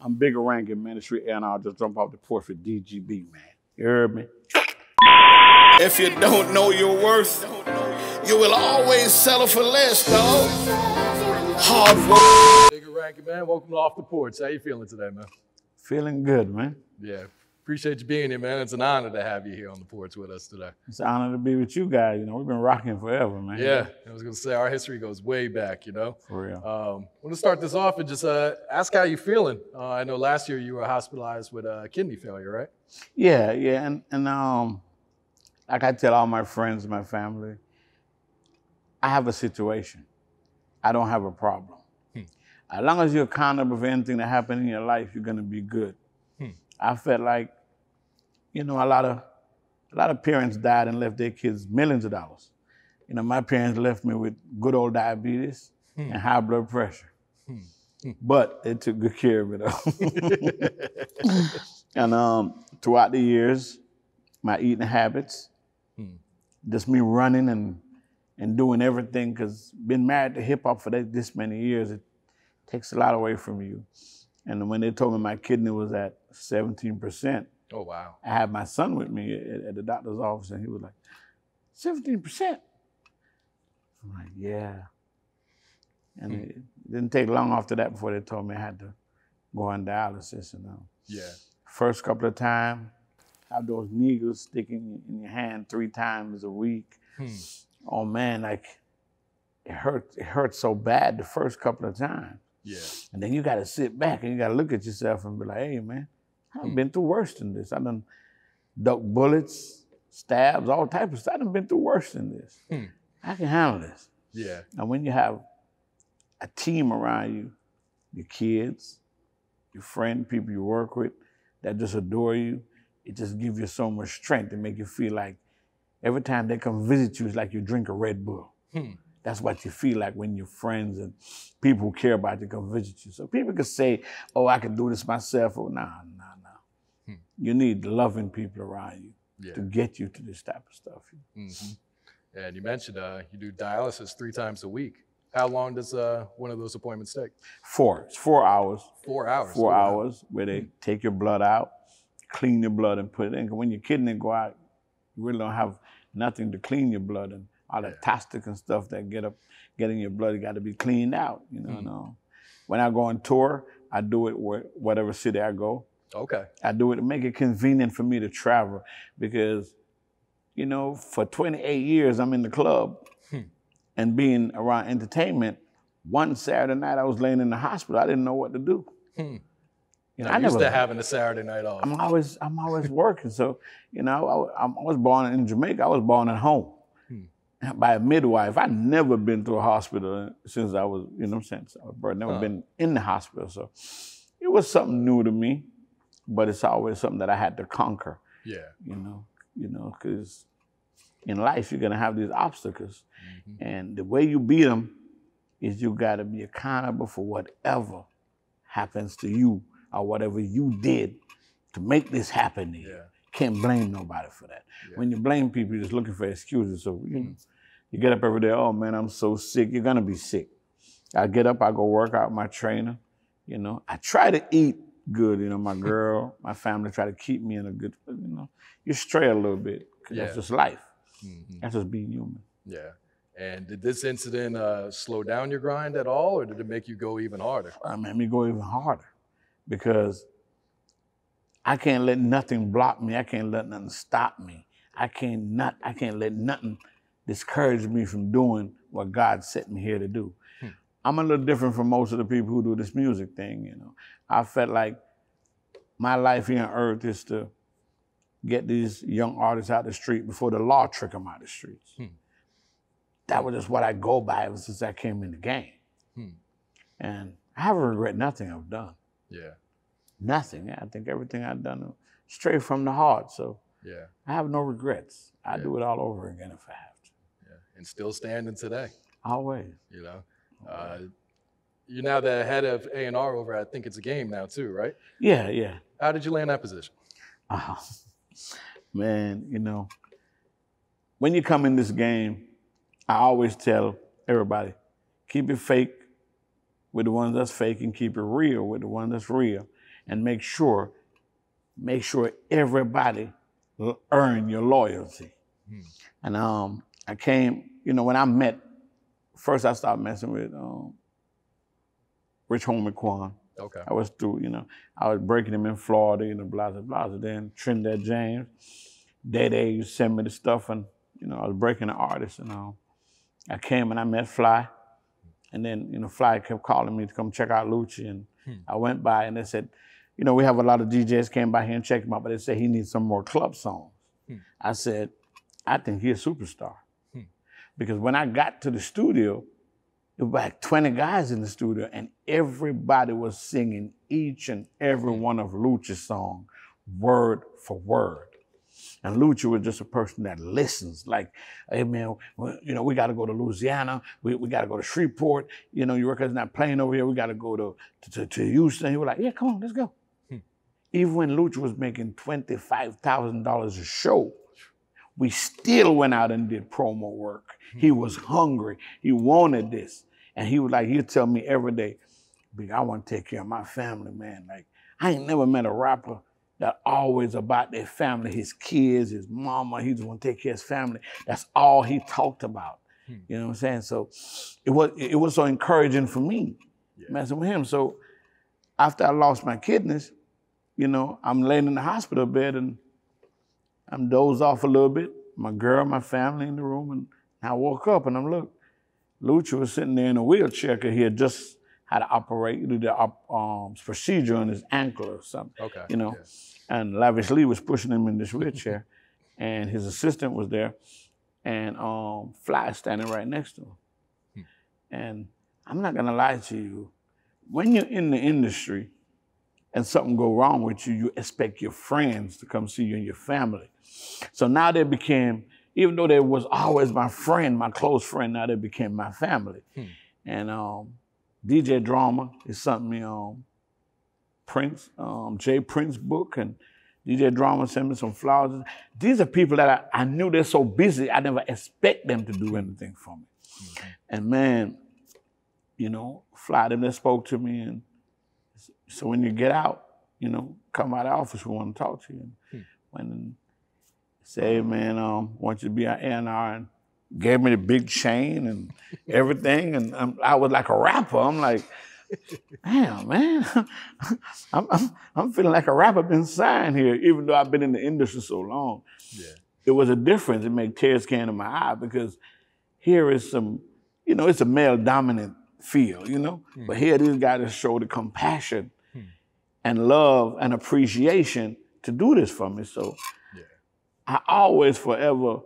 I'm Bigga Rankin Ministry, and I'll just jump off the porch with DGB, man. You heard me? If you don't know your worth, you will always settle for less, dog. Hard work. Bigga Rankin, man. Welcome to Off the Porch. How you feeling today, man? Feeling good, man. Yeah. Appreciate you being here, man. It's an honor to have you here on the porch with us today. It's an honor to be with you guys. You know, we've been rocking forever, man. Yeah. I was going to say, our history goes way back, you know? For real. I want to start this off and just ask how you feeling. I know last year you were hospitalized with kidney failure, right? Yeah. And like I tell all my friends, my family, I have a situation. I don't have a problem. As long as you're accountable for anything that happened in your life, you're going to be good. I felt like, you know, a lot of parents died and left their kids millions of dollars. You know, my parents left me with good old diabetes and high blood pressure. But they took good care of it. And throughout the years, my eating habits, just me running and doing everything, because been married to hip hop for this many years, it takes a lot away from you. And when they told me my kidney was at 17%, oh, wow. I had my son with me at the doctor's office, and he was like, 17%? I'm like, yeah. And it didn't take long after that before they told me I had to go on dialysis. Yeah. First couple of times, have those needles sticking in your hand 3 times a week. Oh man, like it hurt so bad the first couple of times. Yeah. And then you gotta sit back and you gotta look at yourself and be like, hey man, I've been through worse than this. I done ducked bullets, stabs, all types of stuff. I done been through worse than this. I can handle this. Yeah. And when you have a team around you, your kids, your friends, people you work with that just adore you, it just gives you so much strength to make you feel like every time they come visit you, it's like you drink a Red Bull. That's what you feel like when your friends and people who care about you come visit you. So people can say, oh, I can do this myself. Or nah. You need loving people around you to get you to this type of stuff. And you mentioned you do dialysis 3 times a week. How long does one of those appointments take? 4. It's 4 hours. 4 hours? 4 hours where they take your blood out, clean your blood and put it in. When your kidney go out, you really don't have nothing to clean your blood, and all the toxic and stuff that get in your blood, it got to be cleaned out. You know. When I go on tour, I do it whatever city I go. Okay. I do it to make it convenient for me to travel, because, you know, for 28 years I'm in the club and being around entertainment. One Saturday night I was laying in the hospital. I didn't know what to do. You know, I'm used to having a Saturday night off. I'm always working. So, you know, I was born in Jamaica. I was born at home by a midwife. I'd never been to a hospital since I was, you know, since I was born. Never been in the hospital. So it was something new to me, but it's always something that I had to conquer. Yeah. You know, because in life you're gonna have these obstacles, and the way you beat them is you gotta be accountable for whatever happens to you, or whatever you did to make this happen to you. Can't blame nobody for that. When you blame people, you're just looking for excuses. So, you know, you get up every day, oh man, I'm so sick. You're gonna be sick. I get up, I go work out with my trainer. You know, I try to eat good. You know, my girl, my family try to keep me in a good, you know, you stray a little bit, because that's just life. That's just being human. Yeah. And did this incident slow down your grind at all, or did it make you go even harder? It made me go even harder, because I can't let nothing block me. I can't let nothing stop me. I can't let nothing discourage me from doing what God set me here to do. I'm a little different from most of the people who do this music thing, you know. I felt like my life here on earth is to get these young artists out the street before the law trick them out the streets. That was just what I go by ever since I came in the game. And I haven't regret nothing I've done. Yeah. Nothing. I think everything I've done straight from the heart. So I have no regrets. I do it all over again if I have to. Yeah. And still standing today. Always. You know. You're now the head of A&R over at I Think It's a Game now too, right? Yeah. How did you land that position? Man, you know, when you come in this game, I always tell everybody, keep it fake with the ones that's fake and keep it real with the one that's real. and make sure everybody will earn your loyalty. And I came, you know, when I met, first I started messing with Rich Homie Quan. Okay. I was through, you know, I was breaking him in Florida, you know, blah, blah, blah. Then Trinidad James, Day used to send me the stuff, and, you know, I was breaking the artists, and I came and I met Fly. And then, you know, Fly kept calling me to come check out Lucci, and I went by and they said, you know, we have a lot of DJs came by here and checked him out, but they said he needs some more club songs. I said, I think he's a superstar. Because when I got to the studio, there were like 20 guys in the studio, and everybody was singing each and every one of Lucci's songs, word for word. And Lucci was just a person that listens, like, hey man, you know, we got to go to Louisiana, we got to go to Shreveport, you know, your record's not playing over here, we got to go to Houston. He was like, yeah, come on, let's go. Even when Lucci was making $25,000 a show, we still went out and did promo work. He was hungry, he wanted this. And he was like, he'd tell me every day, Big, I want to take care of my family, man. Like, I ain't never met a rapper that always about their family, his kids, his mama. He just want to take care of his family. That's all he talked about. You know what I'm saying? So it was so encouraging for me messing with him. So after I lost my kidneys, you know, I'm laying in the hospital bed and I'm dozed off a little bit. My girl, my family in the room, and I woke up and I'm look. Lucci was sitting there in a wheelchair because he had just had to operate, do the procedure on his ankle or something. Okay. You know, and Lavish Lee was pushing him in this wheelchair, and his assistant was there, and Fly standing right next to him. And I'm not gonna lie to you, when you're in the industry and something go wrong with you, you expect your friends to come see you and your family. So now they became, even though they was always my friend, my close friend, now they became my family. And DJ Drama is something Prince, Jay Prince book, and DJ Drama sent me some flowers. These are people that I knew they're so busy, I never expect them to do anything for me. And man, you know, Fly them that spoke to me, and so when you get out, you know, come out of the office, we want to talk to you. And when say, hey, man, want you to be an A&R, and gave me the big chain and everything, and I was like a rapper. I'm like, damn, man, I'm feeling like a rapper been signed here, even though I've been in the industry so long. It was a difference. It made tears come to my eye, because here is some, you know, it's a male-dominant field, you know? But here these guys show the compassion and love and appreciation to do this for me. So I always forever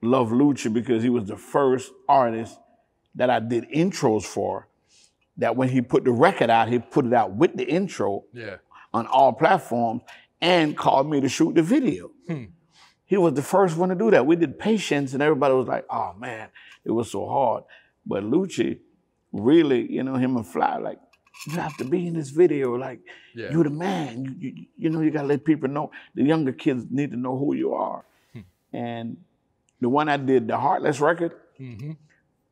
love Lucci, because he was the first artist that I did intros for, that when he put the record out, he put it out with the intro on all platforms and called me to shoot the video. He was the first one to do that. We did Patience, and everybody was like, oh man, it was so hard. But Lucci really, you know, him and Fly, like, you have to be in this video, like, you're the man. You know, you gotta let people know. The younger kids need to know who you are. And the one I did, the Heartless record,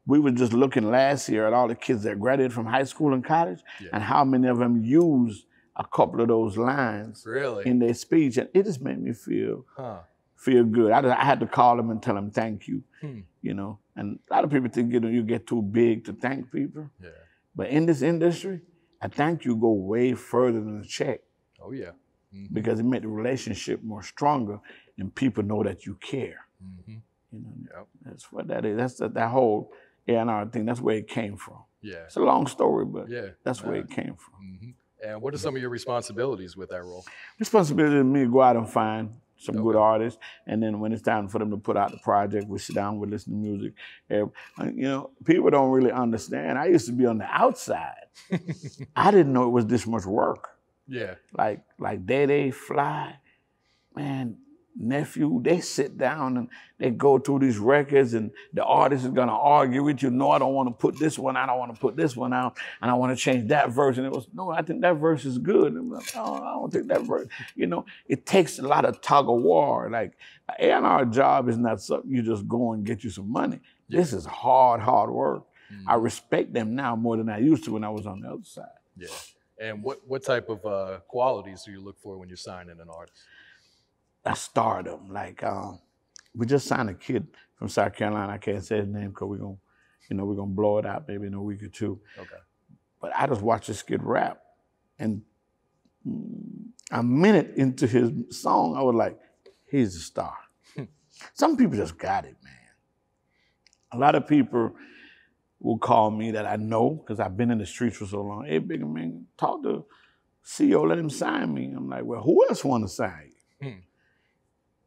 we were just looking last year at all the kids that graduated from high school and college, and how many of them used a couple of those lines in their speech, and it just made me feel good. I had to call them and tell them thank you, you know. And a lot of people think, you know, you get too big to thank people. But in this industry, a thank you go way further than a check. Oh yeah. Because it made the relationship more stronger, and people know that you care. You know, that's what that is. That's that whole A&R thing. That's where it came from. It's a long story, but that's where it came from. And what are some of your responsibilities with that role? Responsibility to me to go out and find some good artists, and then when it's time for them to put out the project, we sit down, we listen to music. You know, people don't really understand. I used to be on the outside. I didn't know it was this much work. Like Day, Fly, man, Nephew, they sit down and they go through these records, and the artist is gonna argue with you. No, I don't want to put this one out. I want to put this one out, and I want to change that verse. And it was, no, I think that verse is good. And I'm like, oh, I don't think that verse. You know, it takes a lot of tug of war. Like, an A&R job is not something you just go and get you some money. This is hard work. I respect them now more than I used to when I was on the other side. And what type of qualities do you look for when you're signing an artist? I stardom. Like we just signed a kid from South Carolina. I can't say his name because we're gonna blow it out maybe in a week or two. Okay. But I just watched this kid rap, and a minute into his song, I was like, he's a star. Some people just got it, man. A lot of people will call me that I know because I've been in the streets for so long. Hey, Bigga man, talk to CEO, let him sign me. I'm like, well, who else want to sign you?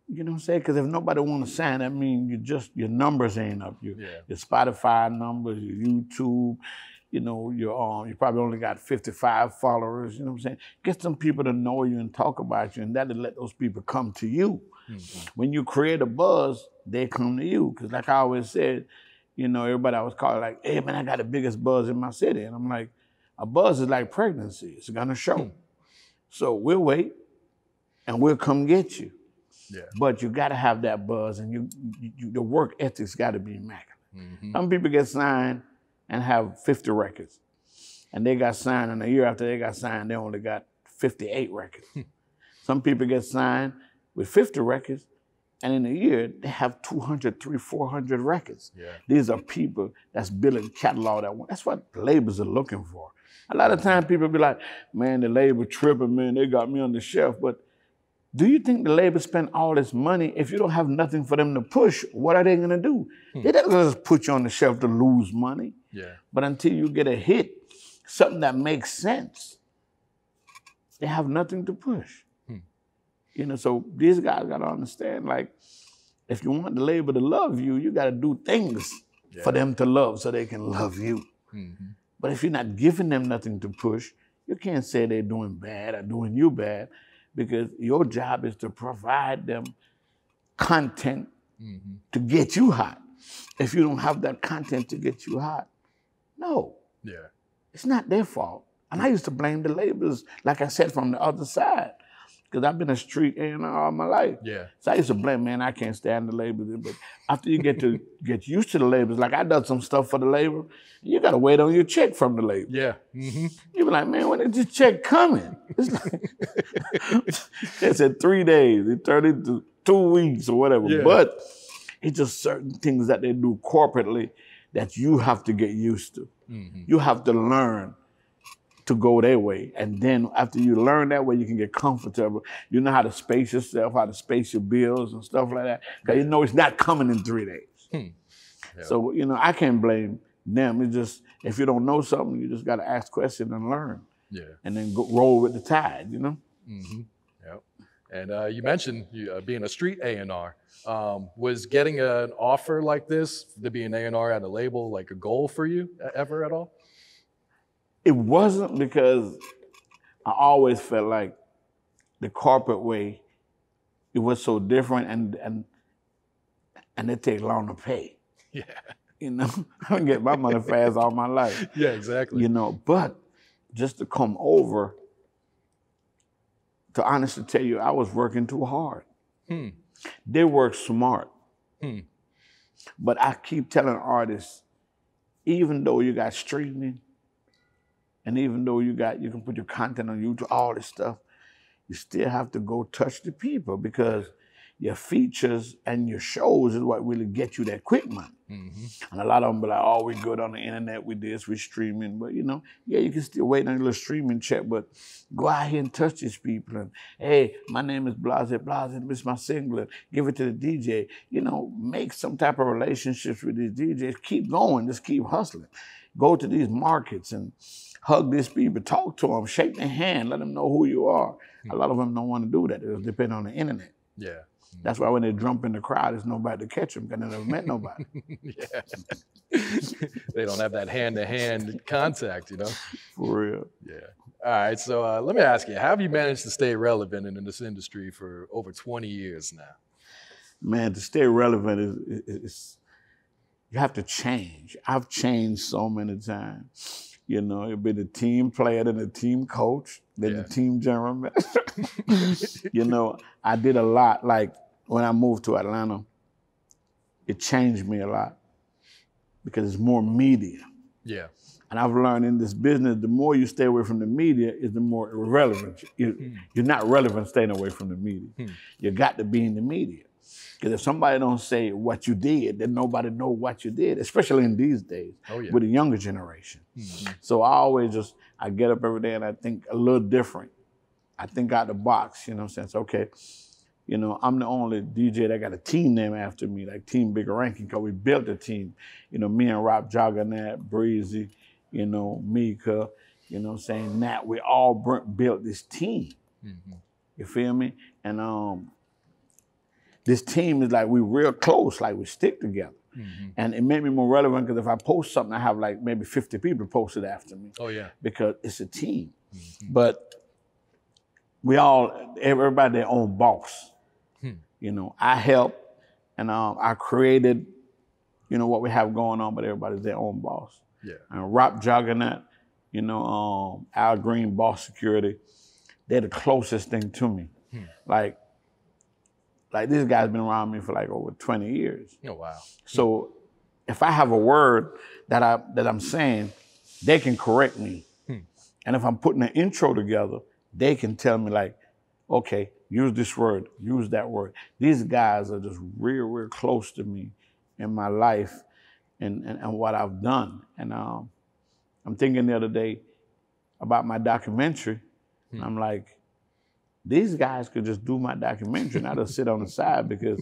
You know what I'm saying? Because if nobody want to sign, that means your numbers ain't up. Your Spotify numbers, your YouTube, you know, you probably only got 55 followers. You know what I'm saying? Get some people to know you and talk about you, and that'll let those people come to you. When you create a buzz, they come to you. Because like I always said, you know, everybody always call it like, hey, man, I got the biggest buzz in my city. And I'm like, a buzz is like pregnancy. It's going to show. So we'll wait, and we'll come get you. Yeah. But you got to have that buzz, and the work ethics got to be immaculate. Some people get signed and have 50 records. And they got signed, and a year after they got signed, they only got 58 records. Some people get signed with 50 records, and in a year, they have 200, 300, 400 records. Yeah. These are people that's building catalog that one. That's what labels are looking for. A lot of times people be like, man, the label tripping, man, they got me on the shelf. But do you think the label spend all this money? If you don't have nothing for them to push, what are they gonna do? They're not gonna just put you on the shelf to lose money. Yeah. But until you get a hit, something that makes sense, they have nothing to push. You know, so these guys gotta understand, like, if you want the label to love you, you gotta do things for them to love so they can love you. But if you're not giving them nothing to push, you can't say they're doing bad or doing you bad, because your job is to provide them content to get you hot. If you don't have that content to get you hot, no. Yeah. It's not their fault. And I used to blame the labels, like I said, from the other side. Because I've been a street A&R all my life. Yeah. So I used to blame, man, I can't stand the labels. But after you get used to the labels, like I done some stuff for the label, you gotta wait on your check from the label. Yeah. You be like, man, when is this check coming? It's like, they said 3 days, it turned into 2 weeks or whatever. Yeah. But it's just certain things that they do corporately that you have to get used to. You have to learn to go their way. And then after you learn that way, you can get comfortable. You know how to space yourself, how to space your bills and stuff like that. Because you know it's not coming in 3 days. So, you know, I can't blame them. It's just, if you don't know something, you just got to ask questions and learn. Yeah. And then go roll with the tide, you know? Yep. And you mentioned being a street A&R. Was getting an offer like this to be an A&R at a label like a goal for you ever at all? It wasn't, because I always felt like the corporate way, it was so different, and it takes long to pay. Yeah. You know, I get my money fast all my life. Yeah, exactly. You know, but just to come over, to honestly tell you, I was working too hard. They work smart. But I keep telling artists, even though you got streaming, and even though you can put your content on YouTube, all this stuff, you still have to go touch the people, because your features and your shows is what really get you that quick money. And a lot of them be like, oh, we good on the internet, we this, we streaming. But you know, yeah, you can still wait on your little streaming check, but go out here and touch these people. And hey, my name is Blase, this is my single, and give it to the DJ. You know, make some type of relationships with these DJs. Keep going, just keep hustling. Go to these markets and hug these people, talk to them, shake their hand, let them know who you are. A lot of them don't want to do that. It depends on the internet. Yeah. That's why when they jump in the crowd, there's nobody to catch them, because they never met nobody. Yeah. They don't have that hand-to-hand contact, you know? For real. Yeah. All right, so let me ask you, how have you managed to stay relevant in this industry for over 20 years now? Man, to stay relevant is you have to change. I've changed so many times. You know, you've been a team player, then a team coach, then the team general manager. You know, I did a lot. Like when I moved to Atlanta, it changed me a lot, because it's more media. Yeah. And I've learned in this business, the more you stay away from the media, is the more irrelevant. You're not relevant staying away from the media. You got to be in the media. Because if somebody don't say what you did, then nobody know what you did, especially in these days with the younger generation. So I get up every day and I think a little different. I think out the box, you know what I'm saying? So, okay, you know, I'm the only DJ that got a team named after me, like Team Bigga Rankin, because we built a team. You know, me and R.I.P, Juggernaut, Breezy, you know, Mika, you know what I'm saying, Nat, we all built this team. You feel me? And this team is like, we real close, like we stick together. And it made me more relevant because if I post something, I have like maybe 50 people posted after me. Oh yeah. Because it's a team. But everybody their own boss. You know, I help and I created, you know, what we have going on, but everybody's their own boss. Yeah. And R.I.P, Juggernaut, you know, Al Green, Boss Security, they're the closest thing to me. Like this guy's been around me for like over 20 years. Oh, wow. So if I have a word that I'm saying, they can correct me. And if I'm putting an intro together, they can tell me like, okay, use this word, use that word. These guys are just real, real close to me in my life and what I've done. And I'm thinking the other day about my documentary. And I'm like, these guys could just do my documentary and I just sit on the side because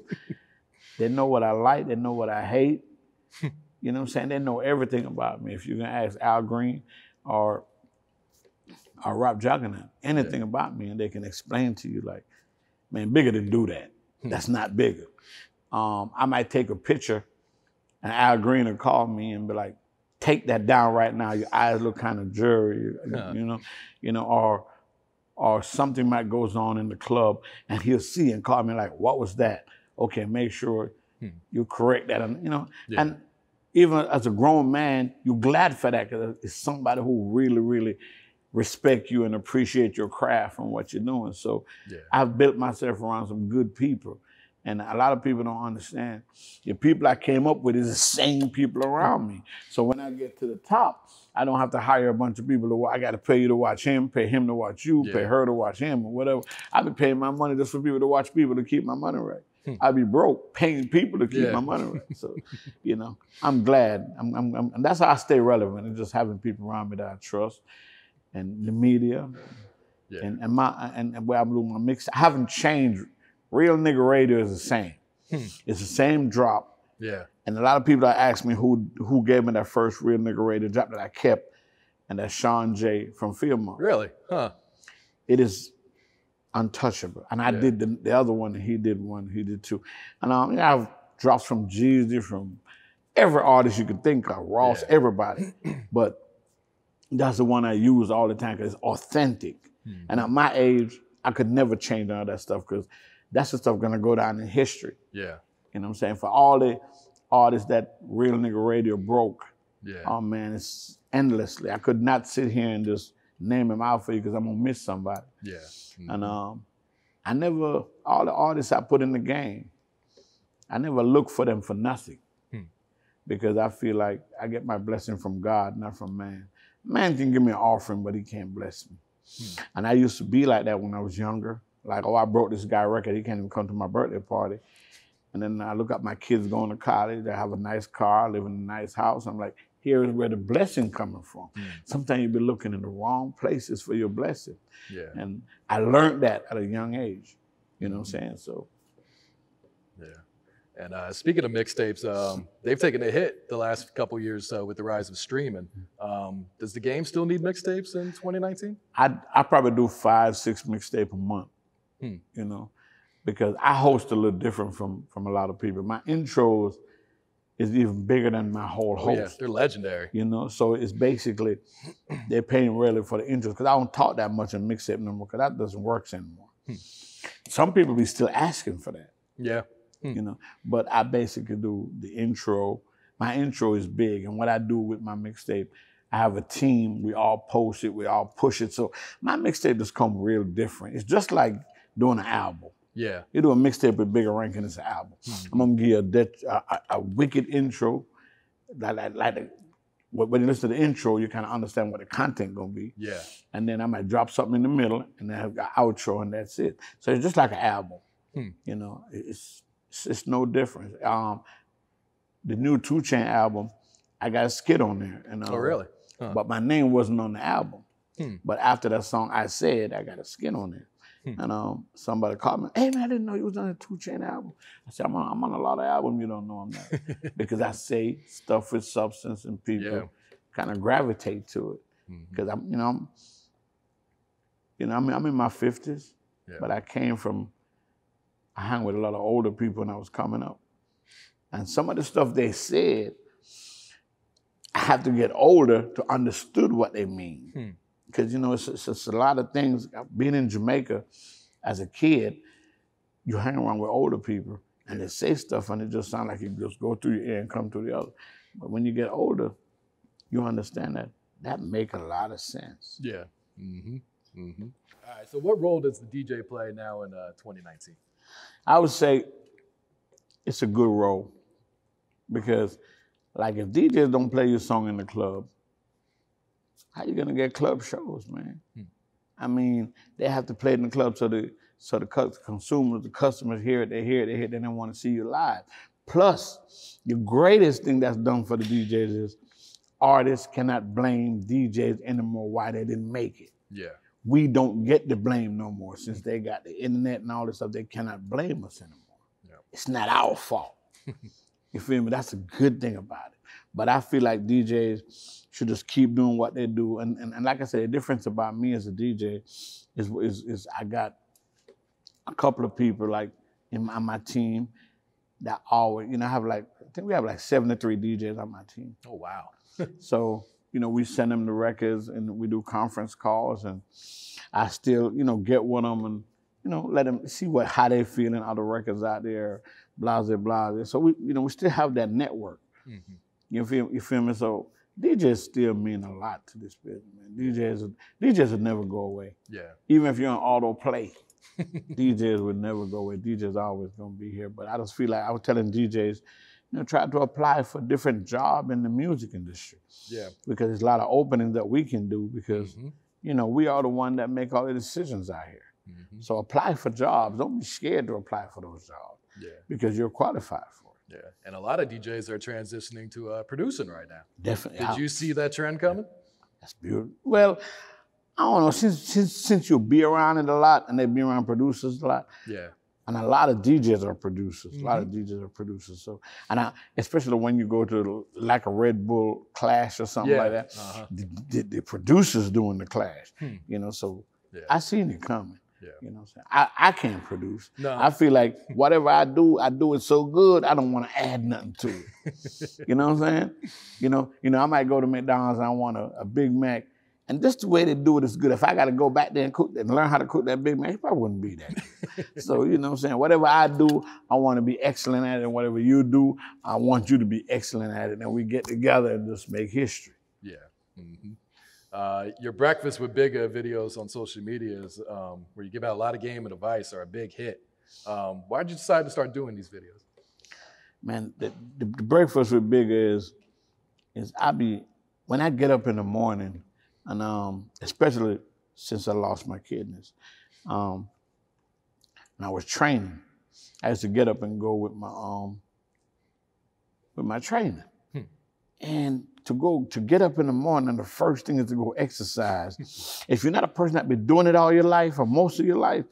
they know what I like, they know what I hate. You know what I'm saying? They know everything about me. If you're gonna ask Al Green or R.I.P. Juggernaut anything about me, and they can explain to you like, man, Bigga didn't do that. That's not Bigga. I might take a picture and Al Green will call me and be like, take that down right now. Your eyes look kind of jury, you know, or something might goes on in the club and he'll see and call me like, what was that? Okay, make sure you correct that. And, you know, and even as a grown man, you're glad for that because it's somebody who really, really respect you and appreciate your craft and what you're doing. So I've built myself around some good people. And a lot of people don't understand. The people I came up with is the same people around me. So when I get to the top, I don't have to hire a bunch of people to watch. I got to pay you to watch him, pay him to watch you, pay her to watch him, or whatever. I've been paying my money just for people to watch people to keep my money right. I'd be broke paying people to keep my money right. So, you know, I'm glad. And that's how I stay relevant, and just having people around me that I trust, and the media, and where I'm doing my mix. I haven't changed. Real Nigga Radio is the same. It's the same drop. Yeah. And a lot of people that ask me who gave me that first Real Nigga Radio drop that I kept, and that's Sean J from Fillmore. Really? Huh. It is untouchable. And I did the other one, and he did one, he did two. And I have drops from Jeezy, from every artist you could think of, Ross, everybody. But that's the one I use all the time because it's authentic. And at my age, I could never change all that stuff because that's the stuff gonna go down in history. Yeah. You know what I'm saying? For all the artists that Real Nigga Radio broke, oh man, it's endlessly. I could not sit here and just name them out for you because I'm gonna miss somebody. Yeah. And I never, all the artists I put in the game, I never look for them for nothing. Because I feel like I get my blessing from God, not from man. Man can give me an offering, but he can't bless me. And I used to be like that when I was younger. Like, oh, I broke this guy record, he can't even come to my birthday party. And then I look at my kids going to college, they have a nice car, live in a nice house. I'm like, here is where the blessing coming from. Sometimes you be looking in the wrong places for your blessing. Yeah. And I learned that at a young age, you know what I'm saying? So. Yeah. And speaking of mixtapes, they've taken a hit the last couple years with the rise of streaming. Does the game still need mixtapes in 2019? I probably do 5, 6 mixtapes a month, you know, because I host a little different from a lot of people. My intros is even bigger than my whole host. Yeah, they're legendary. You know, so it's basically, they're paying really for the intros because I don't talk that much in mixtape no more because that doesn't work anymore. Some people be still asking for that. Yeah. You know, but I basically do the intro. My intro is big, and what I do with my mixtape, I have a team. We all post it. We all push it. So my mixtape just come real different. It's just like doing an album. Yeah. You do a mixtape with Bigga Rankin, it's an album. I'm gonna give you a wicked intro, like when you listen to the intro, you kind of understand what the content gonna be. Yeah. And then I might drop something in the middle, and then have the outro, and that's it. So it's just like an album. You know, it's no different. The new 2 Chainz album, I got a skit on there. And, Oh, really? But my name wasn't on the album. But after that song, I Said, I got a skit on there. And somebody called me, hey man, I didn't know you was on a 2 Chainz album. I said, I'm on a lot of albums you don't know I'm not. Because I say stuff with substance and people kind of gravitate to it. Because I'm in my 50s, but I hung with a lot of older people when I was coming up. And some of the stuff they said, I have to get older to understood what they mean. Because, you know, it's a lot of things. Being in Jamaica as a kid, you hang around with older people and they say stuff and it just sounds like it just go through your ear and come through the other. But when you get older, you understand that make a lot of sense. Yeah. All right, so what role does the DJ play now in 2019? I would say it's a good role because, like, if DJs don't play your song in the club, how you gonna get club shows, man? I mean, they have to play it in the club so the consumers, the customers hear it, they don't want to see you live. Plus, the greatest thing that's done for the DJs is artists cannot blame DJs anymore why they didn't make it. Yeah. We don't get the blame no more since they got the internet and all this stuff. They cannot blame us anymore. Yeah. It's not our fault. You feel me? That's a good thing about it. But I feel like DJs should just keep doing what they do. And like I said, the difference about me as a DJ is I got a couple of people like on my team that always, you know, I think we have like 73 DJs on my team. Oh, wow. So, you know, we send them the records and we do conference calls and I still, you know, get with them and, you know, let them see how they feeling, all the records out there, blah, blah, blah. So we still have that network. You feel me? So DJs still mean a lot to this business, man. DJs will never go away. Yeah. Even if you're on autoplay, DJs would never go away. DJs always gonna be here. But I just feel like I was telling DJs, you know, try to apply for different job in the music industry. Yeah. Because there's a lot of openings that we can do because, you know, we are the one that make all the decisions out here. So apply for jobs. Don't be scared to apply for those jobs. Yeah. Because you're qualified for it. Yeah. And a lot of DJs are transitioning to producing right now. Definitely. Did you see that trend coming? That's beautiful. Well, I don't know, since you'll be around it a lot and they be around producers a lot. Yeah. And a lot of DJs are producers. A lot of DJs are producers. So, and especially when you go to like a Red Bull clash or something like that, the producers doing the clash. You know, so I seen it coming. Yeah. You know what I'm saying? I can't produce. No. I feel like whatever I do it so good, I don't want to add nothing to it. You know what I'm saying? You know, I might go to McDonald's and I want a Big Mac. And just the way they do it is good. If I got to go back there and cook and learn how to cook that Big Mac, it probably wouldn't be that good. So, you know what I'm saying? Whatever I do, I want to be excellent at it. And whatever you do, I want you to be excellent at it. And we get together and just make history. Yeah. Your Breakfast with Bigga videos on social media is where you give out a lot of game and advice are a big hit. Why did you decide to start doing these videos? Man, the Breakfast with Bigga is when I get up in the morning, and especially since I lost my kidneys, and I was training, I used to get up and go with my trainer. And to get up in the morning, the first thing is to go exercise. If you're not a person that been doing it all your life or most of your life,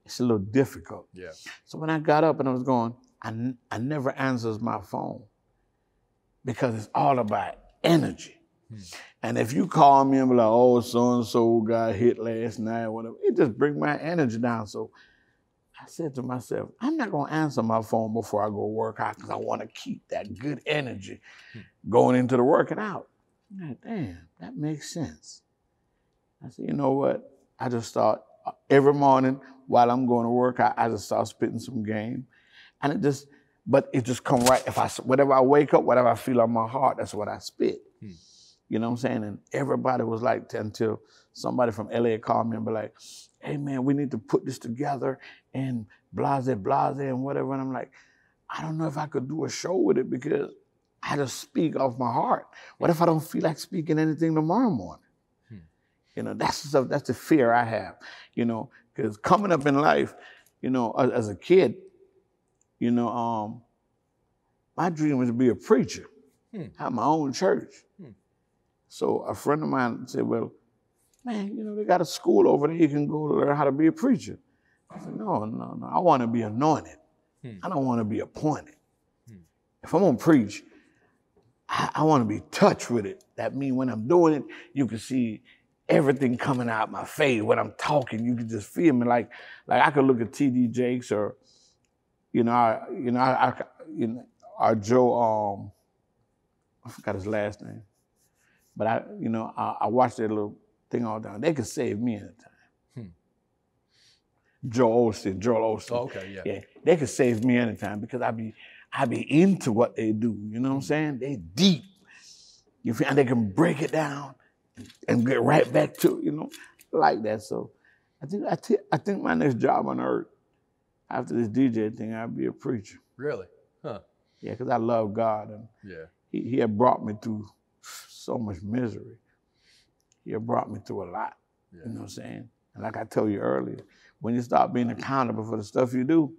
it's a little difficult. Yeah. So when I got up and I was going, I never answers my phone because it's all about energy. And if you call me and be like, oh, so-and-so got hit last night, whatever, it just brings my energy down. So I said to myself, I'm not going to answer my phone before I go work out because I want to keep that good energy going into the working out. I'm like, damn, that makes sense. I said, you know what? I just start every morning while I'm going to work, I just start spitting some game. And it just come right. Whatever I wake up, whatever I feel on my heart, that's what I spit. You know what I'm saying? And everybody was like, until somebody from LA called me and be like, hey man, we need to put this together and blase and whatever. And I'm like, I don't know if I could do a show with it because I just speak off my heart. What if I don't feel like speaking anything tomorrow morning? You know, that's the stuff, that's the fear I have, you know, because coming up in life, you know, as a kid, you know, my dream was to be a preacher, have my own church. So a friend of mine said, well, man, you know, they got a school over there you can go to learn how to be a preacher. I said, no, I want to be anointed. I don't want to be appointed. If I'm going to preach, I want to be touched with it. That means when I'm doing it, you can see everything coming out my face. When I'm talking, you can just feel me. Like I could look at T.D. Jakes or, our Joe, I forgot his last name. But I watched that little thing all down. They could save me anytime. Joel Osteen. Oh, okay, yeah. They could save me anytime because I be into what they do. You know what I'm saying? They deep. You feel? And they can break it down and get right back to it, you know, like that. So I think my next job on earth after this DJ thing, I'll be a preacher. Really? Huh. Yeah, because I love God and he had brought me through so much misery. He had brought me through a lot. You know what I'm saying? And like I told you earlier, when you start being accountable for the stuff you do,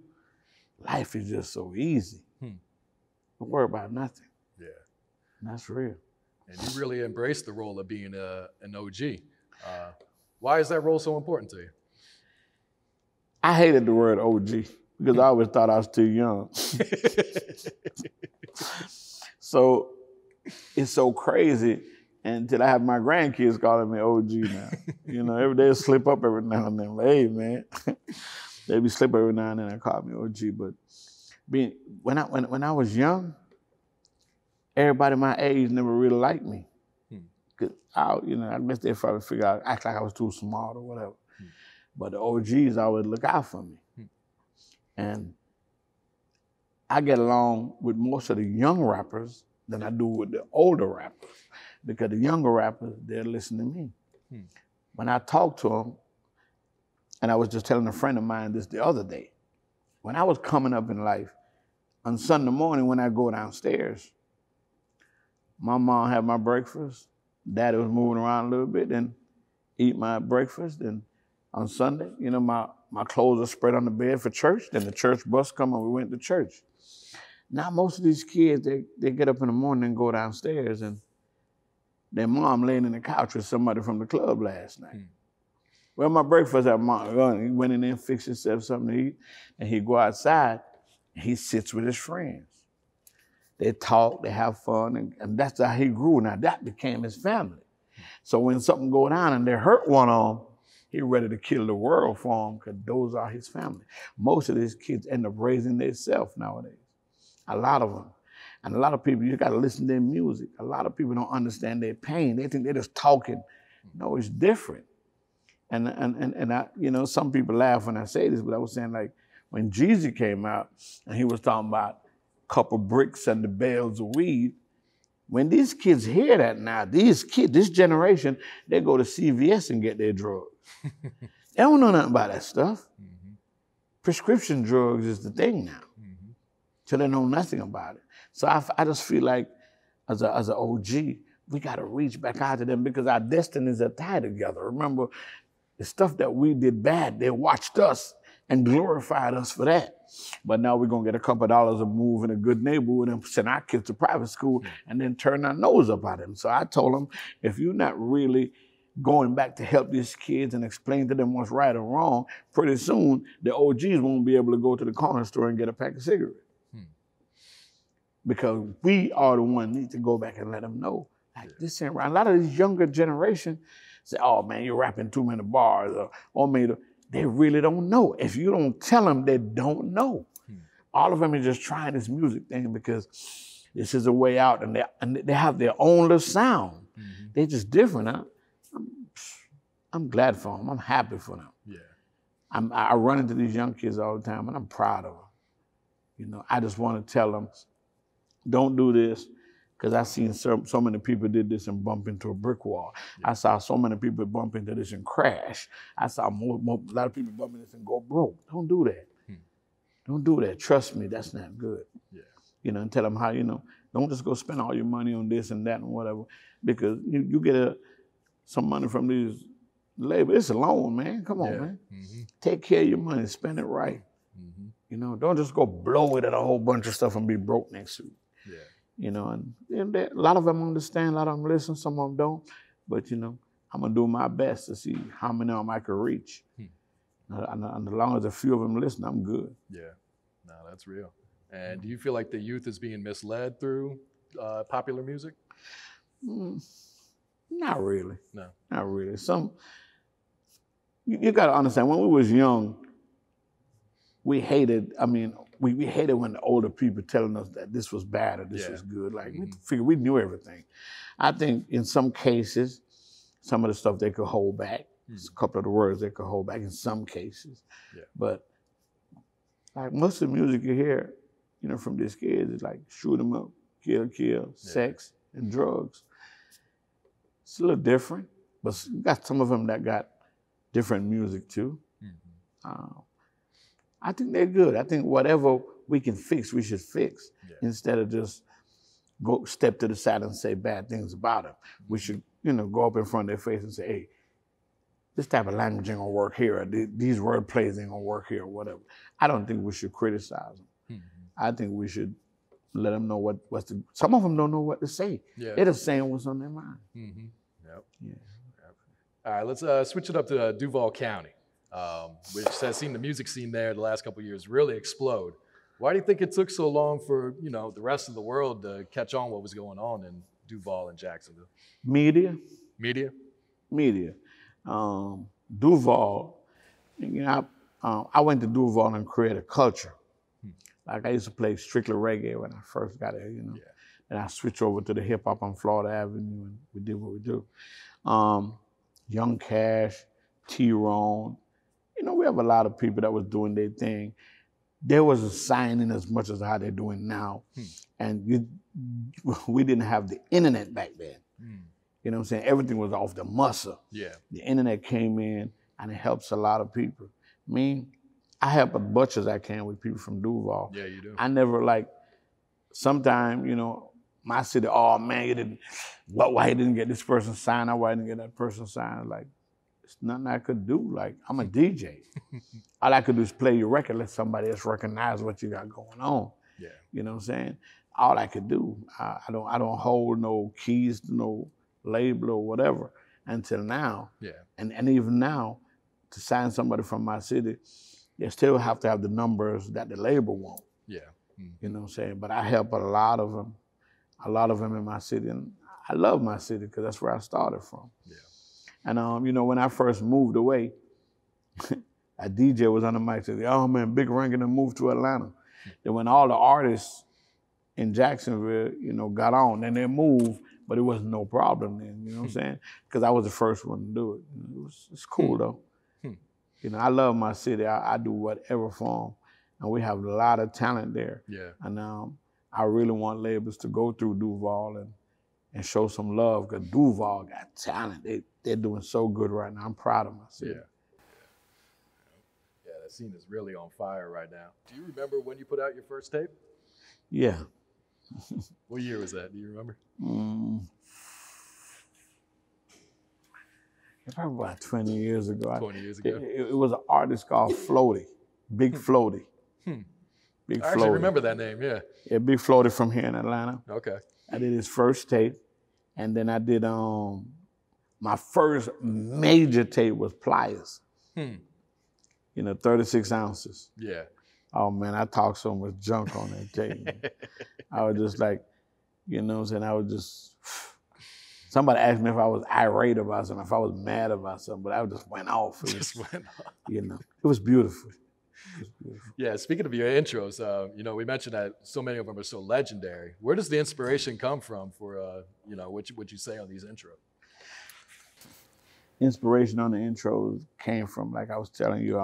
life is just so easy. Don't worry about nothing. Yeah. And that's real. And you really embraced the role of being an OG. Why is that role so important to you? I hated the word OG because I always thought I was too young. So it's so crazy until I have my grandkids calling me OG now. You know, every day I slip up every now and then. Like, hey, man. They be slip every now and then and call me OG. But when I was young, everybody my age never really liked me. Cause I guess they probably figure out, act like I was too smart or whatever. But the OGs always look out for me. And I get along with most of the young rappers than I do with the older rappers. Because the younger rappers, they're listening to me. When I talk to them, and I was just telling a friend of mine this the other day, when I was coming up in life, on Sunday morning when I go downstairs, my mom had my breakfast, daddy was moving around a little bit, and eat my breakfast, and on Sunday, you know, my clothes are spread on the bed for church, then the church bus come and we went to church. Now most of these kids, they get up in the morning and go downstairs and their mom laying in the couch with somebody from the club last night. Well, my breakfast at mom, he went in there and fixed himself something to eat, and he go outside and he sits with his friends. They talk, they have fun, and that's how he grew. Now that became his family. So when something go down and they hurt one of them, he ready to kill the world for them because those are his family. Most of these kids end up raising themselves nowadays. A lot of them. And a lot of people, you got to listen to their music. A lot of people don't understand their pain. They think they're just talking. No, it's different. And I, you know, some people laugh when I say this, but I was saying like when Jeezy came out and he was talking about a couple bricks and the bales of weed, when these kids hear that now, these kids, this generation, they go to CVS and get their drugs. They don't know nothing about that stuff. Prescription drugs is the thing now. So they know nothing about it. So I just feel like as an OG, we got to reach back out to them because our destinies are tied together. Remember, the stuff that we did bad, they watched us and glorified us for that. But now we're going to get a couple of dollars a move in a good neighborhood and send our kids to private school and then turn our nose up at them. So I told them, if you're not really going back to help these kids and explain to them what's right or wrong, pretty soon the OGs won't be able to go to the corner store and get a pack of cigarettes. Because we are the one need to go back and let them know, like this ain't right. A lot of these younger generation say, oh man, you're rapping too many bars, or maybe they really don't know. If you don't tell them, they don't know. All of them are just trying this music thing because this is a way out, and they have their own little sound. They're just different. Huh? I'm glad for them. I'm happy for them. Yeah. I run into these young kids all the time, and I'm proud of them. You know, I just want to tell them, don't do this, because I've seen so many people did this and bump into a brick wall. Yeah. I saw so many people bump into this and crash. I saw a lot of people bump into this and go broke. Don't do that. Don't do that. Trust me, that's not good. Yeah. You know, and tell them how, you know, Don't just go spend all your money on this and that and whatever, because you get some money from these labels. It's a loan, man. Come on, man. Take care of your money. Spend it right. You know, don't just go blow it at a whole bunch of stuff and be broke next week. Yeah. You know, and a lot of them understand, a lot of them listen, some of them don't. But, you know, I'm going to do my best to see how many of them I can reach. And as long as a few of them listen, I'm good. Yeah, no, that's real. And do you feel like the youth is being misled through popular music? Not really. No. Not really. You got to understand, when we was young, we hated, we hated when the older people telling us that this was bad or this was good. Like, we figured we knew everything. I think in some cases, some of the stuff they could hold back. A couple of the words they could hold back in some cases. Yeah. But like most of the music you hear, you know, from these kids is like shoot 'em up, kill, sex, and drugs. It's a little different, but you got some of them that got different music too. I think they're good. I think whatever we can fix, we should fix instead of just go step to the side and say bad things about them. We should, you know, go up in front of their face and say, hey, this type of language ain't gonna work here, or these word plays ain't gonna work here, or whatever. I don't think we should criticize them. I think we should let them know some of them don't know what to say. They're just saying what's on their mind. All right, let's switch it up to Duval County, which has seen the music scene there the last couple of years really explode. Why do you think it took so long for, you know, the rest of the world to catch on what was going on in Duval and Jacksonville? Media. Duval, you know, I went to Duval and created a culture. Like I used to play strictly reggae when I first got here, you know. And I switched over to the hip hop on Florida Avenue and we did what we do. Young Cash, T-Ron, you know, we have a lot of people that was doing their thing. There was a signing as much as how they're doing now. And we didn't have the internet back then. You know what I'm saying? Everything was off the muscle. The internet came in and it helps a lot of people. I help as much as I can with people from Duval. Yeah, you do. I never sometimes, you know, my city, oh man, why you didn't get this person signed, or why you didn't get that person signed? Like, it's nothing I could do. Like, I'm a DJ. All I could do is play your record, let somebody else recognize what you got going on. You know what I'm saying? All I could do. I don't hold no keys to no label or whatever until now. And even now, to sign somebody from my city, they still have to have the numbers that the label want. You know what I'm saying? But I help a lot of them in my city, and I love my city because that's where I started from. And you know, when I first moved away, a DJ was on the mic and said, oh man, Bigga Rankin moved to Atlanta. Then when all the artists in Jacksonville, you know, got on, then they moved, but it wasn't no problem then, you know what I'm saying? Because I was the first one to do it. It's cool though. You know, I love my city. I do whatever for them. And we have a lot of talent there. And I really want labels to go through Duval and show some love, because Duval got talent. They're doing so good right now. I'm proud of my city. Yeah, that scene is really on fire right now. Do you remember when you put out your first tape? Yeah. What year was that? Do you remember? Probably about 20 years ago. 20 years ago? It was an artist called Floaty, Big Floaty. I actually remember that name, yeah. Yeah, Big Floaty from here in Atlanta. Okay. I did his first tape, and then I did, my first major tape was Pliers. You know, 36 ounces. Yeah. Oh man, I talked so much junk on that tape. I was just like, you know what I'm saying? I was just, somebody asked me if I was irate about something, if I was mad about something, but I just went off. You know, it was beautiful. Yeah, speaking of your intros, you know, we mentioned that so many of them are so legendary. Where does the inspiration come from for, you know, what you say on these intros? Inspiration on the intros came from, like I was telling you,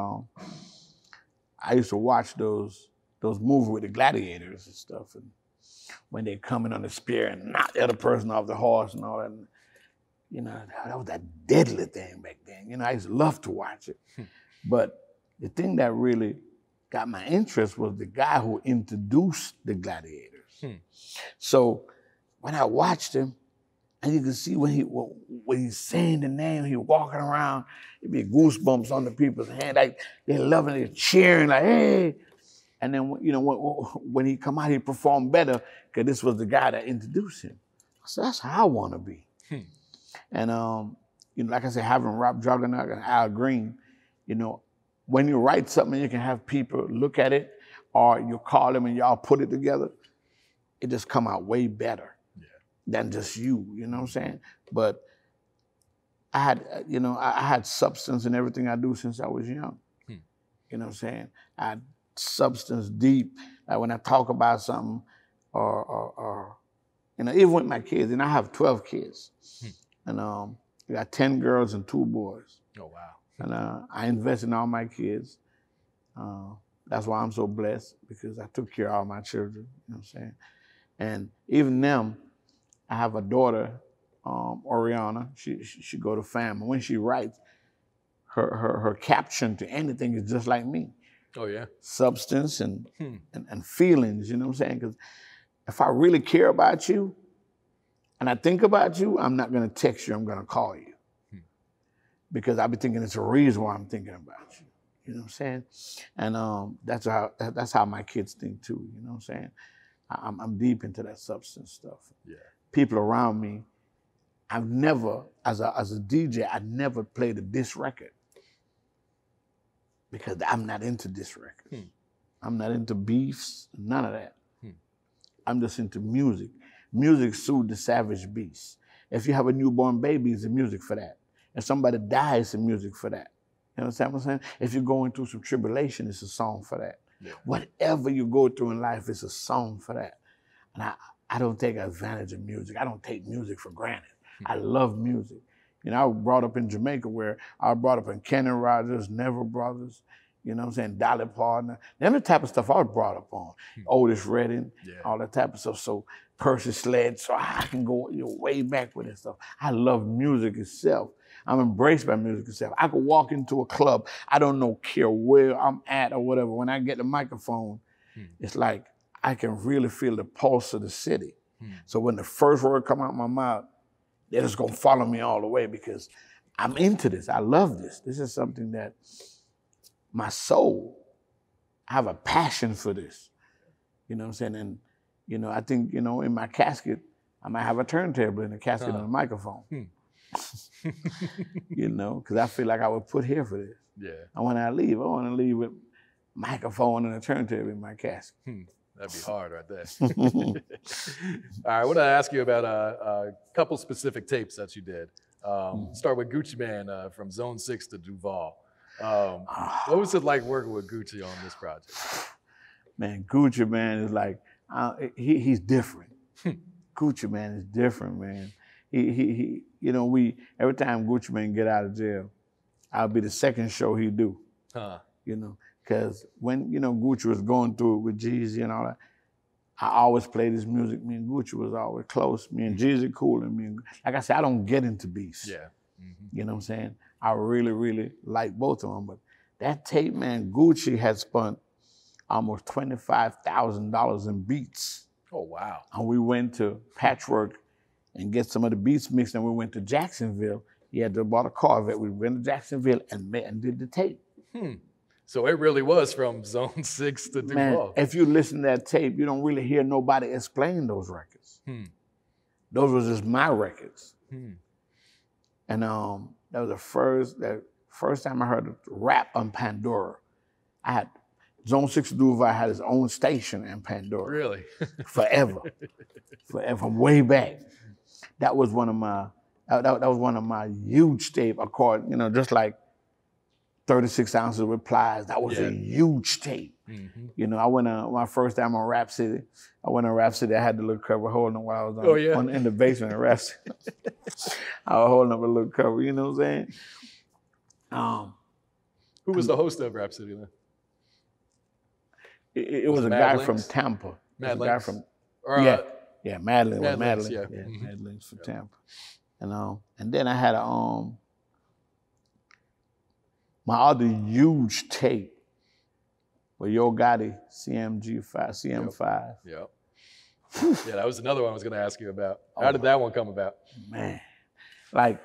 I used to watch those movies with the gladiators and stuff, and when they come in on the spear and knock the other person off the horse and all that, and, you know, that was that deadly thing back then. You know, I used to love to watch it, but the thing that really got my interest was the guy who introduced the gladiators. So when I watched him, and you can see when he's saying the name, he's walking around, it'd be goosebumps on the people's hand. Like they're loving it, cheering, like, hey. And then, you know, when he come out, he performed better because this was the guy that introduced him. So that's how I want to be. And, you know, like I said, having Rap Juggernaut and Al Green, you know, when you write something, you can have people look at it, or you call them and y'all put it together, it just come out way better than just you know what I'm saying? But I had, you know, I had substance in everything I do since I was young. You know what I'm saying? I had substance deep. Like when I talk about something, or you know, even with my kids, and I have 12 kids, and I got 10 girls and 2 boys. Oh wow! And I invest in all my kids. That's why I'm so blessed, because I took care of all my children. You know what I'm saying? And even them, I have a daughter, Oriana. She go to FAM, and when she writes, her caption to anything is just like me. Oh yeah. Substance and feelings, you know what I'm saying? Because if I really care about you and I think about you, I'm not gonna text you, I'm gonna call you. Because I'll be thinking it's a reason why I'm thinking about you. You know what I'm saying? And that's how my kids think too, you know what I'm saying? I'm deep into that substance stuff. Yeah. People around me, I've never, as a DJ, I never played a diss record. Because I'm not into diss records. I'm not into beefs, none of that. I'm just into music. Music soothes the savage beast. If you have a newborn baby, it's the music for that. If somebody dies, it's the music for that. You know what I'm saying? If you're going through some tribulation, it's a song for that. Yeah. Whatever you go through in life, it's a song for that. And I don't take advantage of music. I don't take music for granted. I love music. You know, I was brought up in Jamaica, where I was brought up in Kenny Rogers, Neville Brothers, you know what I'm saying, Dolly Parton. Them the type of stuff I was brought up on. Otis Redding, all that type of stuff. So Percy Sledge, so I can go way back with this stuff. I love music itself. I'm embraced by music itself. I could walk into a club, I don't care where I'm at or whatever. When I get the microphone, it's like I can really feel the pulse of the city. So when the first word come out my mouth, they're just gonna follow me all the way, because I'm into this. I love this. This is something that my soul, I have a passion for this. You know what I'm saying? And, you know, I think, you know, in my casket, I might have a turntable in the casket and a microphone. You know, because I feel like I was put here for this. Yeah. And when I leave, I want to leave with microphone and a turntable in my casket. That'd be hard right there. All right, I want to ask you about a couple specific tapes that you did. Start with Gucci Man from Zone 6 to Duval. What was it like working with Gucci on this project? Man, Gucci Man is like, he's different. Gucci Man is different, man. He you know, every time Gucci Man get out of jail, I'll be the second show he do. You know, because when, you know, Gucci was going through it with Jeezy and all that, I always played his music. Me and Gucci was always close. Me and Jeezy cool, and like I said, I don't get into beefs. Yeah. You know what I'm saying? I really, really like both of them. But that tape, man, Gucci had spent almost $25,000 in beats. Oh, wow. And we went to Patchwork and get some of the beats mixed, and we went to Jacksonville. He had to bought a Corvette. We went to Jacksonville and did the tape. So it really was from Zone 6 to Duval. Man, if you listen to that tape, you don't really hear nobody explain those records. Those were just my records. And that was the first time I heard rap on Pandora. I had Zone 6 Duval had his own station in Pandora. Really? Forever. From way back. That was one of my huge tape. I called, you know, just like 36 ounces with plies. That was a huge tape. You know, I went my first time on Rap City. I went on Rap City. I had the little cover holding it while I was in the basement of Rap City. I was holding up a little cover. You know what I'm saying? Who was the host of Rap City then? It was a guy from Tampa. Mad guy Links? from Or, Madeline. Mad Links, Mad Links from Tampa. And then I had my other huge tape with Yo Gotti, CM5. Yep. Yeah, that was another one I was going to ask you about. How did that one come about? Man, like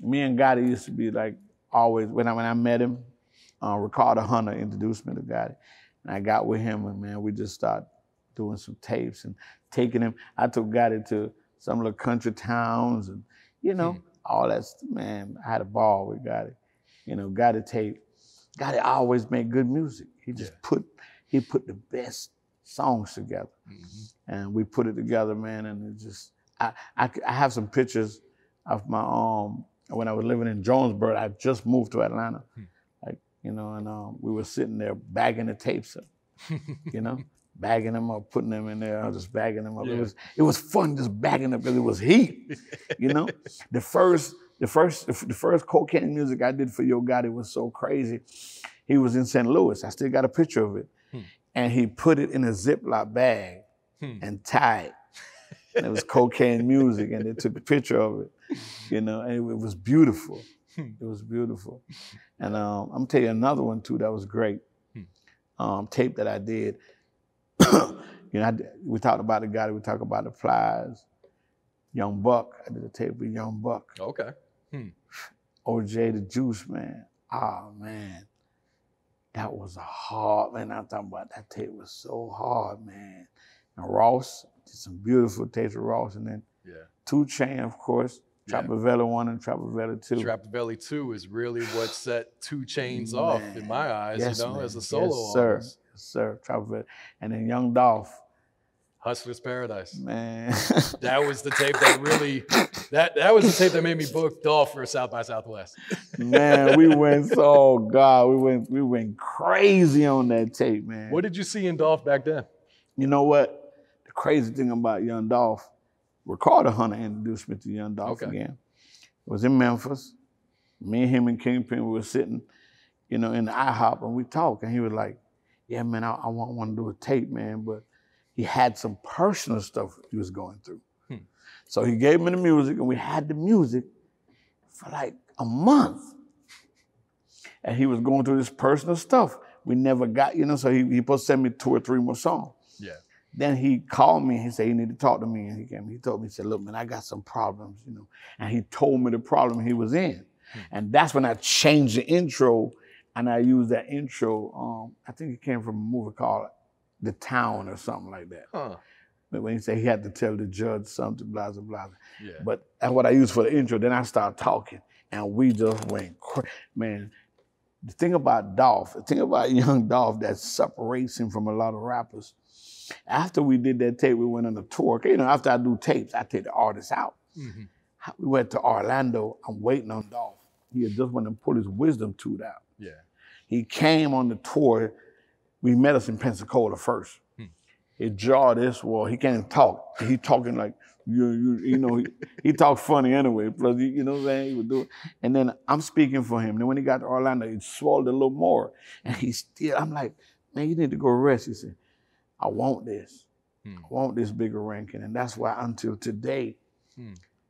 me and Gotti used to be like always, when I met him, Ricardo Hunter introduced me to Gotti. And I got with him and man, we just started doing some tapes and taking him. I took Gotti to some of the country towns and, you know, all that, man, I had a ball with Gotti. You know, Gotti tape. Gotti always made good music. He just put the best songs together. And we put it together, man, and it just, I have some pictures of my, when I was living in Jonesboro. I just moved to Atlanta. Like, you know, and we were sitting there bagging the tapes up, you know, bagging them up, putting them in there, just bagging them up. Yeah. It was fun just bagging them because it was heat, you know. The first cocaine music I did for Yo Gotti was so crazy. He was in St. Louis. I still got a picture of it. And he put it in a Ziploc bag and tied. And it was cocaine music, and they took a picture of it, you know, and it was beautiful. It was beautiful. And I'm gonna tell you another one too that was great. Tape that I did. You know, we talked about the Gotti, we talked about the Plies, Young Buck. I did a tape with Young Buck. Okay. OJ the Juice, man. Oh man. That was a hard, man, I'm talking about that tape was so hard, man. And Ross, did some beautiful tapes with Ross, and then 2 Chainz, of course, Trap-a-Velli 1 and Trap-a-Velli 2. Trap-a-Velli 2 is really what set 2 Chainz off, in my eyes, you know, as a solo artist. Yes, sir, Trap-a-Velli. And then Young Dolph. Hustler's Paradise. Man. That was the tape that really, that was the tape that made me book Dolph for South by Southwest. Man, we went we went crazy on that tape, man. What did you see in Dolph back then? You know what? The crazy thing about Young Dolph, Ricardo Hunter introduced me to Young Dolph again. It was in Memphis. Me and him and Kingpin, we were sitting, you know, in the IHOP, and we talked, and he was like, yeah, man, I want to do a tape, man, but he had some personal stuff he was going through. So he gave me the music, and we had the music for like a month. And he was going through this personal stuff. We never got, you know, so he supposed to send me 2 or 3 more songs. Yeah. Then he called me, and he said, you need to talk to me. And he came, he told me, he said, look, man, I got some problems, you know. And he told me the problem he was in. And that's when I changed the intro, and I used that intro, I think it came from a movie called The Town or something like that. But when he said he had to tell the judge something, blah, blah, blah. Yeah. But that's what I used for the intro. Then I started talking, and we just went crazy. Man, the thing about Dolph, the thing about Young Dolph that separates him from a lot of rappers, after we did that tape, we went on a tour. You know, after I do tapes, I take the artists out. We went to Orlando. I'm waiting on Dolph. He had just went and pulled his wisdom tooth out. Yeah. He came on the tour. We met us in Pensacola first. His jaw this wall, he can't even talk. He talking like, you know, he talked funny anyway. Plus, you know what I'm saying? He would do it. And then I'm speaking for him. Then when he got to Orlando, he swallowed a little more. And he still, I'm like, man, you need to go rest. He said, I want this. I want this Bigga Rankin. And that's why until today,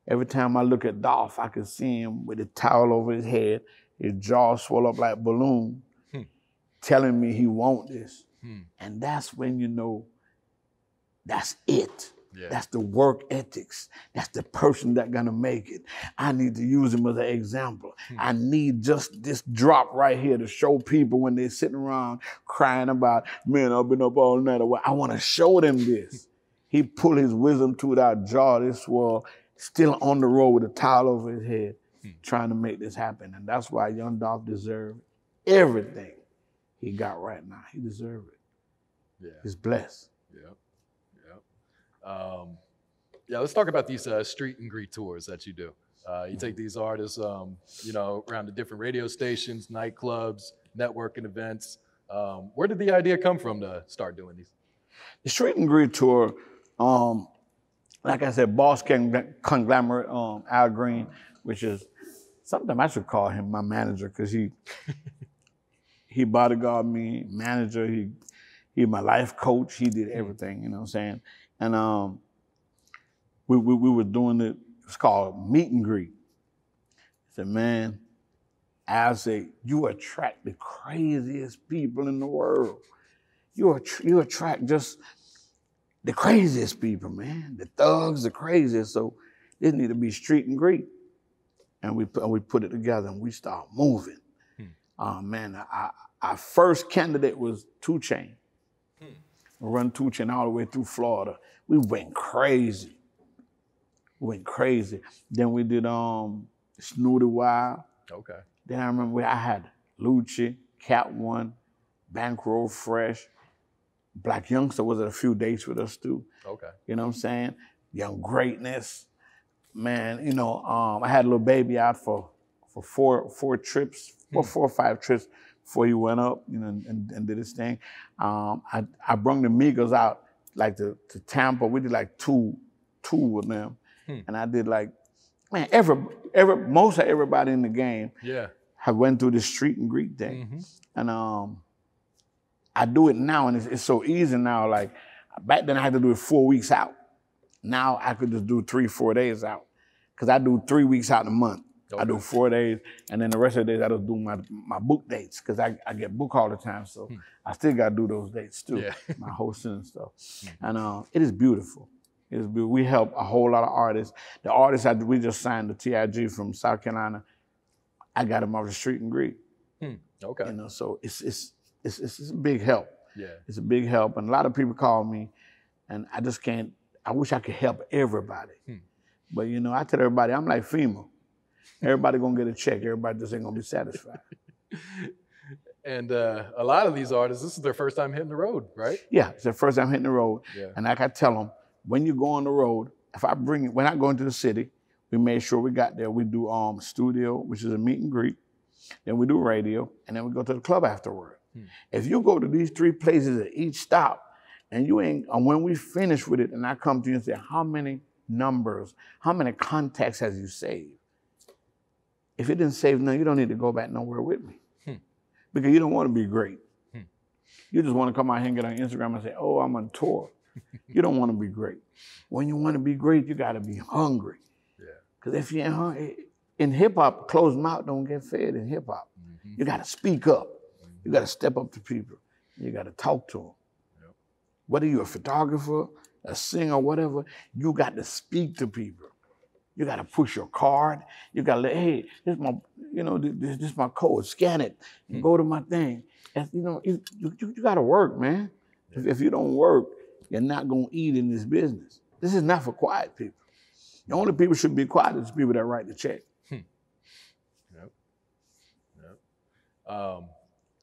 every time I look at Dolph, I can see him with a towel over his head, his jaw swelled up like a balloon, telling me he want this. And that's when you know that's it. Yeah. That's the work ethics. That's the person that's gonna make it. I need to use him as an example. I need just this drop right here to show people when they're sitting around crying about, man, I've been up all night. I wanna show them this. He pulled his wisdom tooth out, jaw this swell, still on the road with a towel over his head, trying to make this happen. And that's why Young Dolph deserved everything he got right now. He deserved it. Yeah. He's blessed. Yeah. Yeah, let's talk about these street and greet tours that you do. You take these artists, you know, around the different radio stations, nightclubs, networking events. Where did the idea come from to start doing these? The street and greet tour, like I said, Boss Conglomerate, Al Green, which is something I should call him my manager because he bodyguard me, manager, he my life coach, he did everything, you know what I'm saying? And we were doing it was called meet and greet. I said, man, Al said, you attract the craziest people in the world. You attract just the craziest people, man. The thugs, the craziest. So this need to be street and greet. And we put it together and we start moving. Man, our first candidate was 2 Chainz. We run 2 Chainz all the way through Florida. We went crazy. Then we did Snooty Wild. Okay. Then I remember I had Lucci, Cat One, Bankroll Fresh. Black Youngster was at a few dates with us too. Okay. You know what I'm saying? Young Greatness. Man, you know, I had a little baby out for 4 trips, 4 or 5 trips before he went up, you know, and did his thing. I brung the Migos out like to Tampa. We did like two with them. And I did like, man, most of everybody in the game have went through the street and greet thing. And I do it now, and it's so easy now. Like back then I had to do it 4 weeks out. Now I could just do 3-4 days out. Cause I do 3 weeks out in a month. Okay. I do 4 days, and then the rest of the days I just do my book dates, cause I get booked all the time, so I still gotta do those dates too, my hosting and stuff. And it is beautiful. It is beautiful. We help a whole lot of artists. The artists we just signed, the TIG from South Carolina, I got them off the street and greet. Okay. You know, so it's a big help. Yeah. It's a big help, and a lot of people call me, and I just can't. I wish I could help everybody, but you know, I tell everybody I'm like FEMA. Everybody gonna get a check. Everybody just ain't gonna be satisfied. And a lot of these artists, this is their first time hitting the road, right? Yeah, it's their first time hitting the road. Yeah. And like I tell them, when you go on the road, when I go into the city, we made sure we got there. We do studio, which is a meet and greet. Then we do radio, and then we go to the club afterward. If you go to these 3 places at each stop, and you ain't, and when we finish with it, and I come to you and say, how many numbers, how many contacts has you saved? If it didn't save none, you don't need to go back nowhere with me. Because you don't want to be great. You just want to come out here and get on Instagram and say, oh, I'm on tour. You don't want to be great. When you want to be great, you got to be hungry. Because if you ain't hungry, in hip hop, closed mouth don't get fed in hip hop. You got to speak up. You got to step up to people. You got to talk to them. Whether you're a photographer, a singer, whatever, you got to speak to people. You got to push your card. You got to let, hey, this is my, you know, this is my code. Scan it and go to my thing. And, you know, you got to work, man. If you don't work, you're not going to eat in this business. This is not for quiet people. The only people should be quiet is the people that write the check.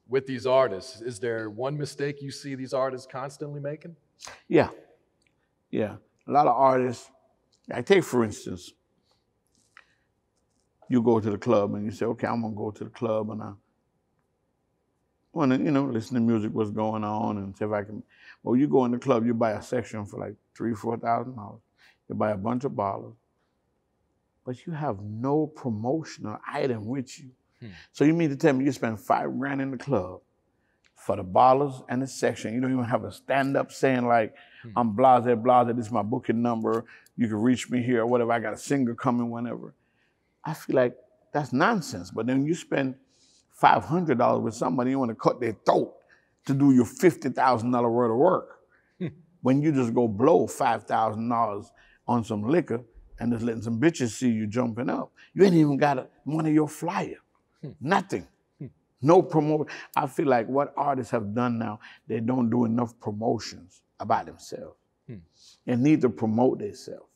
With these artists, is there one mistake you see these artists constantly making? Yeah. A lot of artists, I take for instance, you go to the club and you say, okay, I'm gonna go to the club and I want to, you know, listen to music, what's going on, and see if I can. Well, you go in the club, you buy a section for like $3,000-$4,000. You buy a bunch of bottles, but you have no promotional item with you. So you mean to tell me you spend $5 grand in the club for the bottles and the section? You don't even have a stand-up saying like, I'm blase, this is my booking number, you can reach me here or whatever, I got a singer coming whenever. I feel like that's nonsense. But then you spend $500 with somebody, you want to cut their throat to do your $50,000 worth of work. When you just go blow $5,000 on some liquor and just letting some bitches see you jumping up. You ain't even got one of your flyer. Nothing. No promotion. I feel like what artists have done now, they don't do enough promotions about themselves. They need to promote themselves.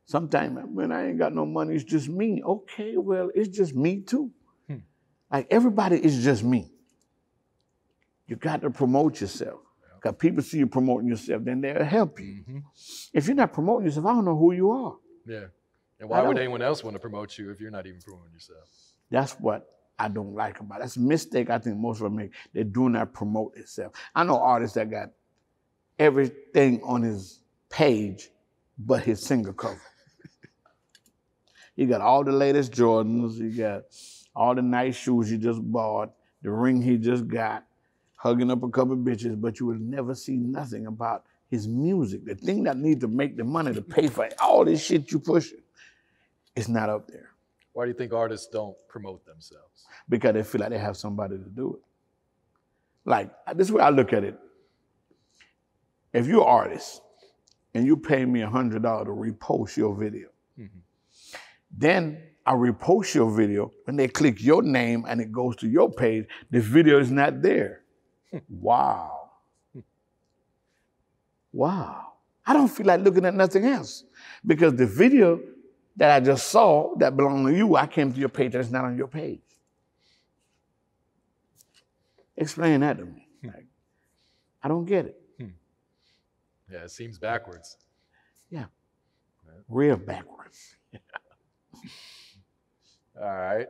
Sometimes, when I ain't got no money, it's just me. Okay, well, it's just me too. Like everybody is just me. You got to promote yourself. Because people see you promoting yourself, then they'll help you. If you're not promoting yourself, I don't know who you are. Yeah. And why would anyone else want to promote you if you're not even promoting yourself? That's what I don't like about it. That's a mistake I think most of them make. They do not promote themselves. I know artists that got everything on his page but his single cover. You got all the latest Jordans, you got all the nice shoes he just bought, the ring he just got, hugging up a couple of bitches, but you will never see nothing about his music. The thing that needs to make the money to pay for all this shit you pushing, it's not up there. Why do you think artists don't promote themselves? Because they feel like they have somebody to do it. Like, this is the way I look at it. If you're an artist and you pay me $100 to repost your video. Mm-hmm. Then I repost your video, and they click your name and it goes to your page. The video is not there. Wow. Wow. I don't feel like looking at nothing else because the video that I just saw that belonged to you, I came to your page and it's not on your page. Explain that to me. Like, I don't get it. Yeah, it seems backwards. Yeah. Real backwards. All right.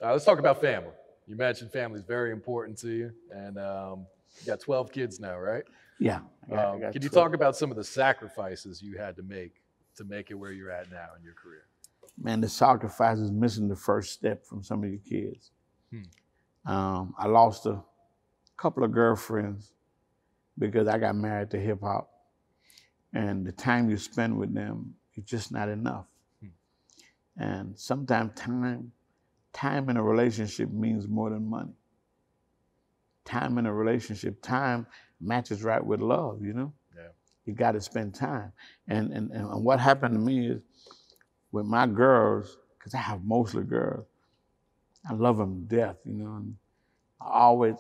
Let's talk about family. You mentioned family is very important to you, and you got 12 kids now, right? Yeah. I got Can 12. you talk about some of the sacrifices you had to make it where you're at now in your career? Man, the sacrifice is missing the first step from some of your kids. I lost a couple of girlfriends because I got married to hip hop, and the time you spend with them is just not enough. And sometimes time in a relationship means more than money. Time in a relationship, time matches right with love, you know? Yeah. You got to spend time. And what happened to me is with my girls, because I have mostly girls, I love them to death, you know? And I always,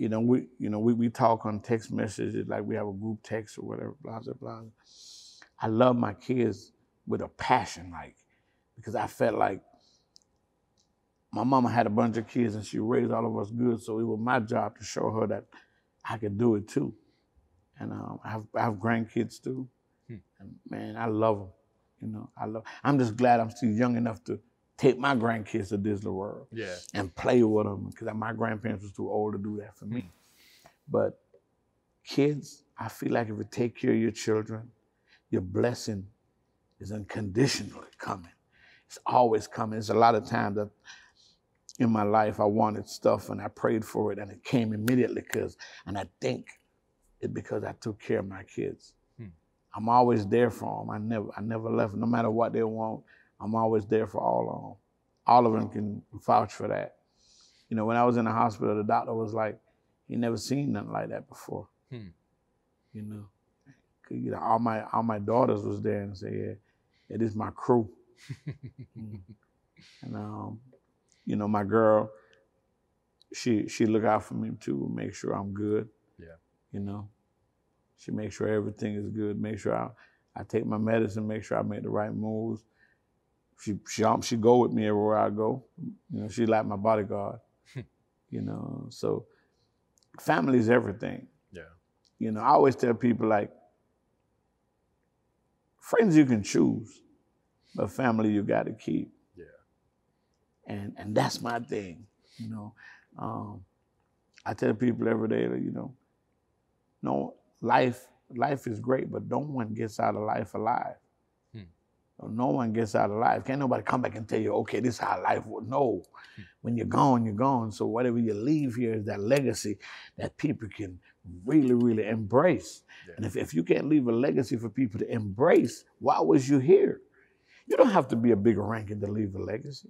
we talk on text messages like we have a group text or whatever, blah, blah, blah. I love my kids with a passion, like, because I felt like my mama had a bunch of kids and she raised all of us good, so it was my job to show her that I could do it too. And I have grandkids too, and man, I love them. You know, I'm just glad I'm still young enough to take my grandkids to Disney World, and play with them, because my grandparents was too old to do that for me. But kids, I feel like if you take care of your children, your blessing is unconditionally coming. It's always coming. It's a lot of times that in my life I wanted stuff and I prayed for it and it came immediately and I think it's because I took care of my kids. I'm always there for them. I never left, no matter what they want. I'm always there for all of them. All of them can vouch for that. You know, when I was in the hospital, the doctor was like, he never seen nothing like that before. You know, all my daughters was there and said, yeah, this is my crew. And you know, my girl, she look out for me too, make sure I'm good. Yeah. You know, she makes sure everything is good, make sure I take my medicine, make sure I make the right moves. She go with me everywhere I go. You know, she like my bodyguard. You know, so family is everything. Yeah. You know, I always tell people, like, friends you can choose, but family you got to keep. Yeah. And that's my thing. You know, I tell people every day that, you know, no, life is great, but no one gets out of life alive. No one gets out alive. Can't nobody come back and tell you, okay, this is how life was. No, when you're gone, you're gone. So whatever you leave here is that legacy that people can really, really embrace. Yeah. And if you can't leave a legacy for people to embrace, why was you here? You don't have to be a Bigga Rankin to leave a legacy.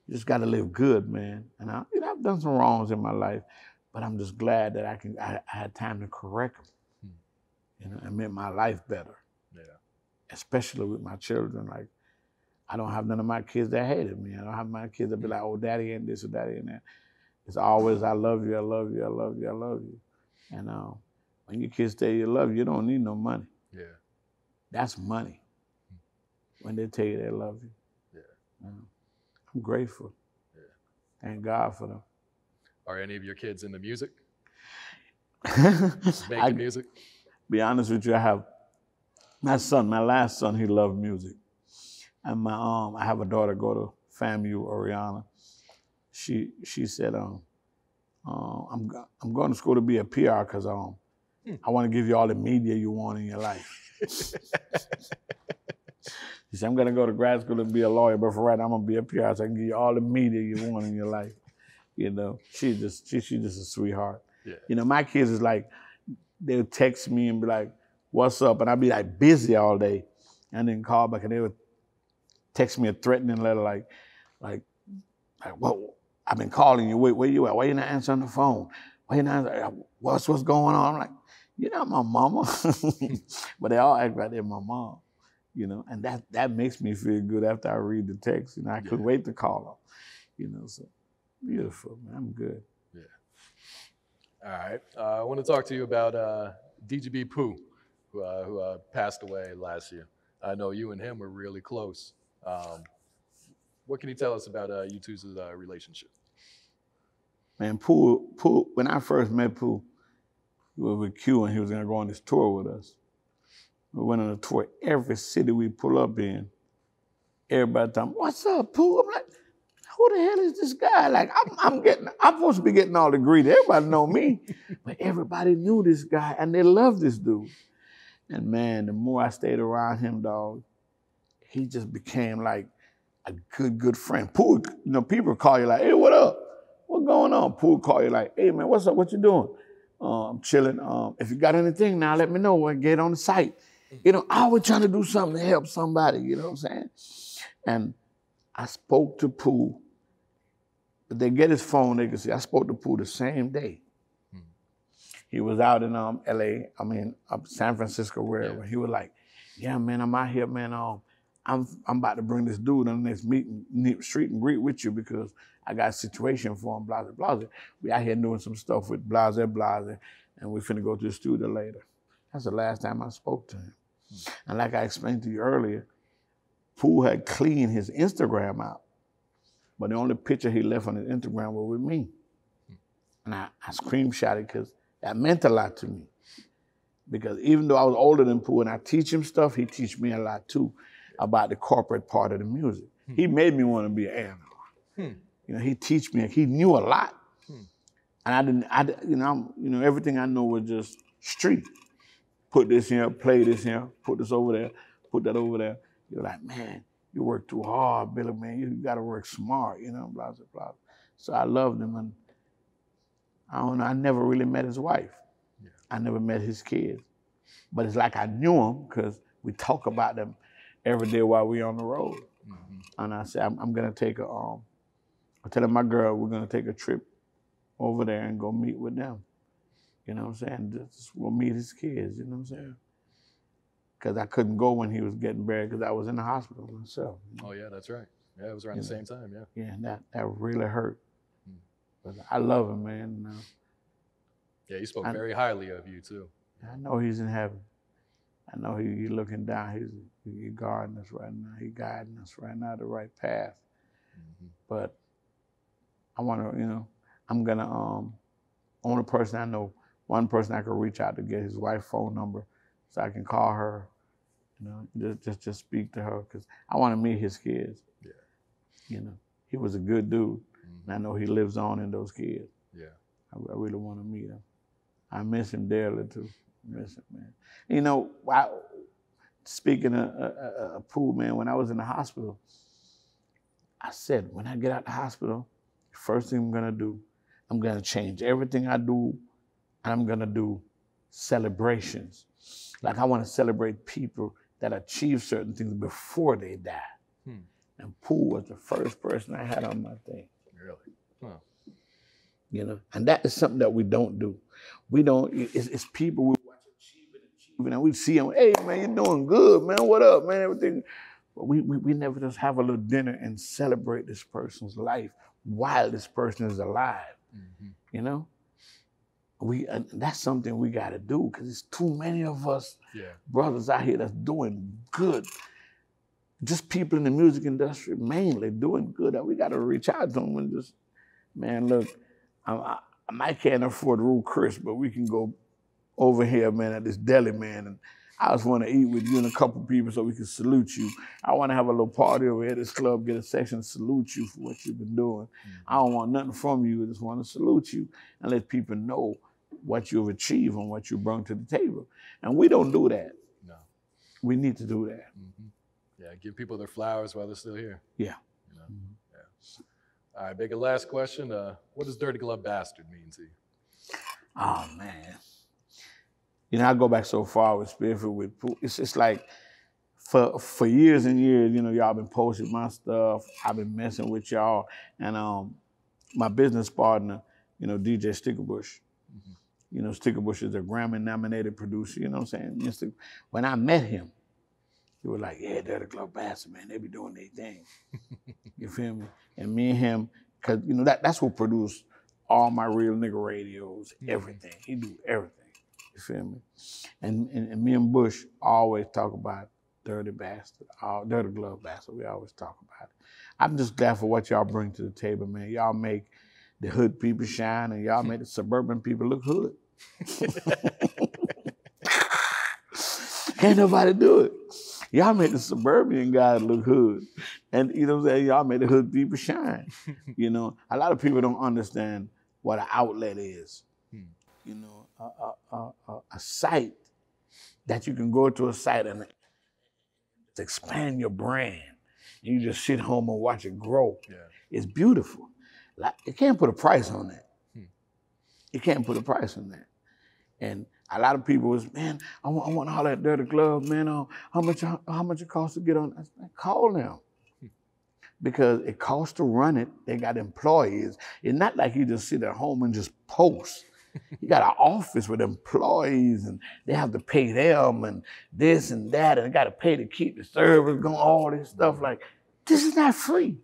You just got to live good, man. And I've done some wrongs in my life, but I'm just glad that I had time to correct them, you know, and make my life better. Yeah. Especially with my children. Like, I don't have none of my kids that hated me. I don't have my kids that be like, oh, daddy ain't this or daddy ain't that. It's always, I love you, I love you, I love you, I love you. And when your kids tell you they love you, you don't need no money. Yeah. That's money. When they tell you they love you. Yeah. I'm grateful. Yeah. Thank God for them. Are any of your kids into music? Making music? Be honest with you, I have my last son, he loved music. And I have a daughter go to FAMU, Oriana. She said, I'm going to school to be a PR because I want to give you all the media you want in your life. She said, I'm going to go to grad school to be a lawyer, but for right now I'm going to be a PR so I can give you all the media you want in your life. You know, she's just a sweetheart. Yeah. You know, my kids is like, they'll text me and be like, what's up? And I'd be like busy all day and then call back and they would text me a threatening letter like, well, I've been calling you. Where you at? Why you not answering the phone? Why you not? What's going on? I'm like, you're not my mama. But they all act like they're my mom, you know, and that makes me feel good after I read the text. You know, I couldn't wait to call them, you know, so beautiful, man. I'm good. Yeah. All right. I want to talk to you about DGB Pooh, who passed away last year. I know you and him were really close. What can you tell us about you two's relationship? Man, Pooh, when I first met Pooh, he was with Q and he was gonna go on this tour with us. We went on a tour. Every city we pull up in, everybody tell me, "What's up, Pooh?" I'm like, who the hell is this guy? Like, I'm supposed to be getting all the greeting. Everybody know me, but everybody knew this guy and they loved this dude. And man, the more I stayed around him, dog, he just became like a good friend. Pooh, you know, people call you like, "Hey, what up? What's going on?" Pooh call you like, "Hey man, what's up? What you doing?" I'm chilling. If you got anything now, let me know. We'll get on the site. You know, I was trying to do something to help somebody, you know what I'm saying? And I spoke to Pooh. They get his phone, they can see. I spoke to Pooh the same day. He was out in LA, San Francisco, wherever. He was like, "Yeah, man, I'm out here, man. I'm about to bring this dude on this street and greet with you because I got a situation for him, blah, blah, blah. We out here doing some stuff with blah, blah, and we finna go to the studio later." That's the last time I spoke to him. And like I explained to you earlier, Pooh had cleaned his Instagram out, but the only picture he left on his Instagram was with me. And I screenshot it because that meant a lot to me. Because even though I was older than Pooh and I teach him stuff, he teach me a lot too about the corporate part of the music. He made me want to be an A&R. You know, he teach me, he knew a lot. And everything I know was just street. Put this here, play this here, put this over there, put that over there. You're like, man, you work too hard, Billy, man. You gotta work smart, you know, blah, blah, blah. So I loved him, and I don't know, I never really met his wife. Yeah. I never met his kids. But it's like I knew him because we talk about them every day while we're on the road. And I said, I'm gonna take I'm telling my girl we're gonna take a trip over there and go meet with them. You know what I'm saying? Just we'll meet his kids, you know what I'm saying? Because I couldn't go when he was getting buried because I was in the hospital myself. You know? Oh, yeah, that's right. Yeah, it was around the same time, yeah. Yeah, and that really hurt. But I love him, man. Yeah, he spoke very highly of you, too. I know he's in heaven. I know he's looking down. He's guarding us right now. He's guiding us right now the right path. But I want to, you know, I'm going to, only person I know, one person I could reach out to get his wife's phone number so I can call her, you know, just speak to her because I want to meet his kids. Yeah. You know, he was a good dude, and I know he lives on in those kids. Yeah. I really want to meet him. I miss him dearly too. I miss him, man. You know, speaking of Pooh, man, when I was in the hospital, I said, when I get out the hospital, the first thing I'm gonna do, I'm gonna change everything I do, and I'm gonna do celebrations. Like I wanna celebrate people that achieve certain things before they die. And Pooh was the first person I had on my thing. Really? Huh. You know, and that is something that we don't do. We don't, it's people we watch achieving, and we see them, "Hey man, you're doing good, man, what up, man, everything." But we never just have a little dinner and celebrate this person's life while this person is alive. You know, that's something we got to do because there's too many of us brothers out here that's doing good. Just people in the music industry mainly doing good. We got to reach out to them and just, man, look, I can't afford Rude Chris, but we can go over here, man, at this deli, man, and I just want to eat with you and a couple people so we can salute you. I want to have a little party over here at this club, get a section, salute you for what you've been doing. I don't want nothing from you. I just want to salute you and let people know what you've achieved and what you brought to the table. And we don't do that. No. We need to do that. Yeah, give people their flowers while they're still here. Yeah. You know? Yeah. All right, Bigga, last question. What does Dirty Glove Bastard mean to you? Oh, man. You know, I go back so far with Spiffy, with Pooh. It's like for years and years, you know, y'all been posting my stuff. I've been messing with y'all. And my business partner, you know, DJ Stickerbush, You know, Sticker Bush is a Grammy-nominated producer, you know what I'm saying? When I met him, he was like, yeah, they're the Glove Bastard, man. They be doing their thing. You feel me? And me and him, because, you know, that's who produced all my Real Nigga radios, everything. He do everything. You feel me? And me and Bush always talk about Dirty Bastard, Dirty Glove Bastard. We always talk about it. I'm just glad for what y'all bring to the table, man. Y'all make the hood people shine, and y'all make the suburban people look hood. Can't nobody do it. Y'all make the suburban guys look hood. And you know what I'm saying? Y'all make the hood people shine. You know, a lot of people don't understand what an outlet is. You know, a site that you can go to a site and expand your brand. You just sit home and watch it grow. Yeah. It's beautiful. Like, you can't put a price on that. You can't put a price on that. And a lot of people was, man, I want all that Dirty Glove, man. How much it costs to get on? Call them. Because it costs to run it. They got employees. It's not like you just sit at home and just post. You got an office with employees, and they have to pay them and this and that, and they got to pay to keep the servers going, all this stuff. Like, this is not free.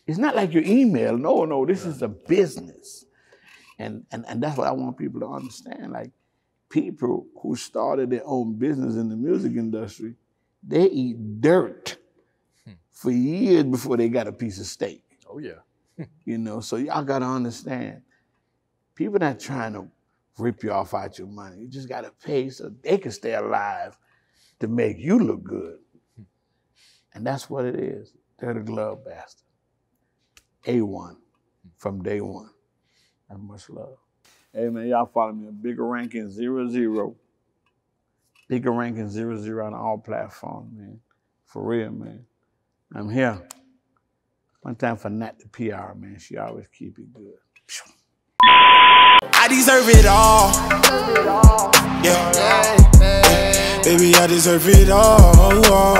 It's not like your email. No, this is a business. And that's what I want people to understand. Like, people who started their own business in the music industry, they eat dirt for years before they got a piece of steak. Oh, yeah. You know, so y'all got to understand, people not trying to rip you off out your money. You just got to pay so they can stay alive to make you look good. And that's what it is. They're the Glove Bastard. A1 from day one. That much love. Hey, man, y'all follow me at Bigga Rankin 00. Bigga Rankin 00 on all platforms, man. For real, man. I'm here. One time for Nat the PR, man. She always keep it good. I deserve it all. Yeah. Baby, I deserve it all.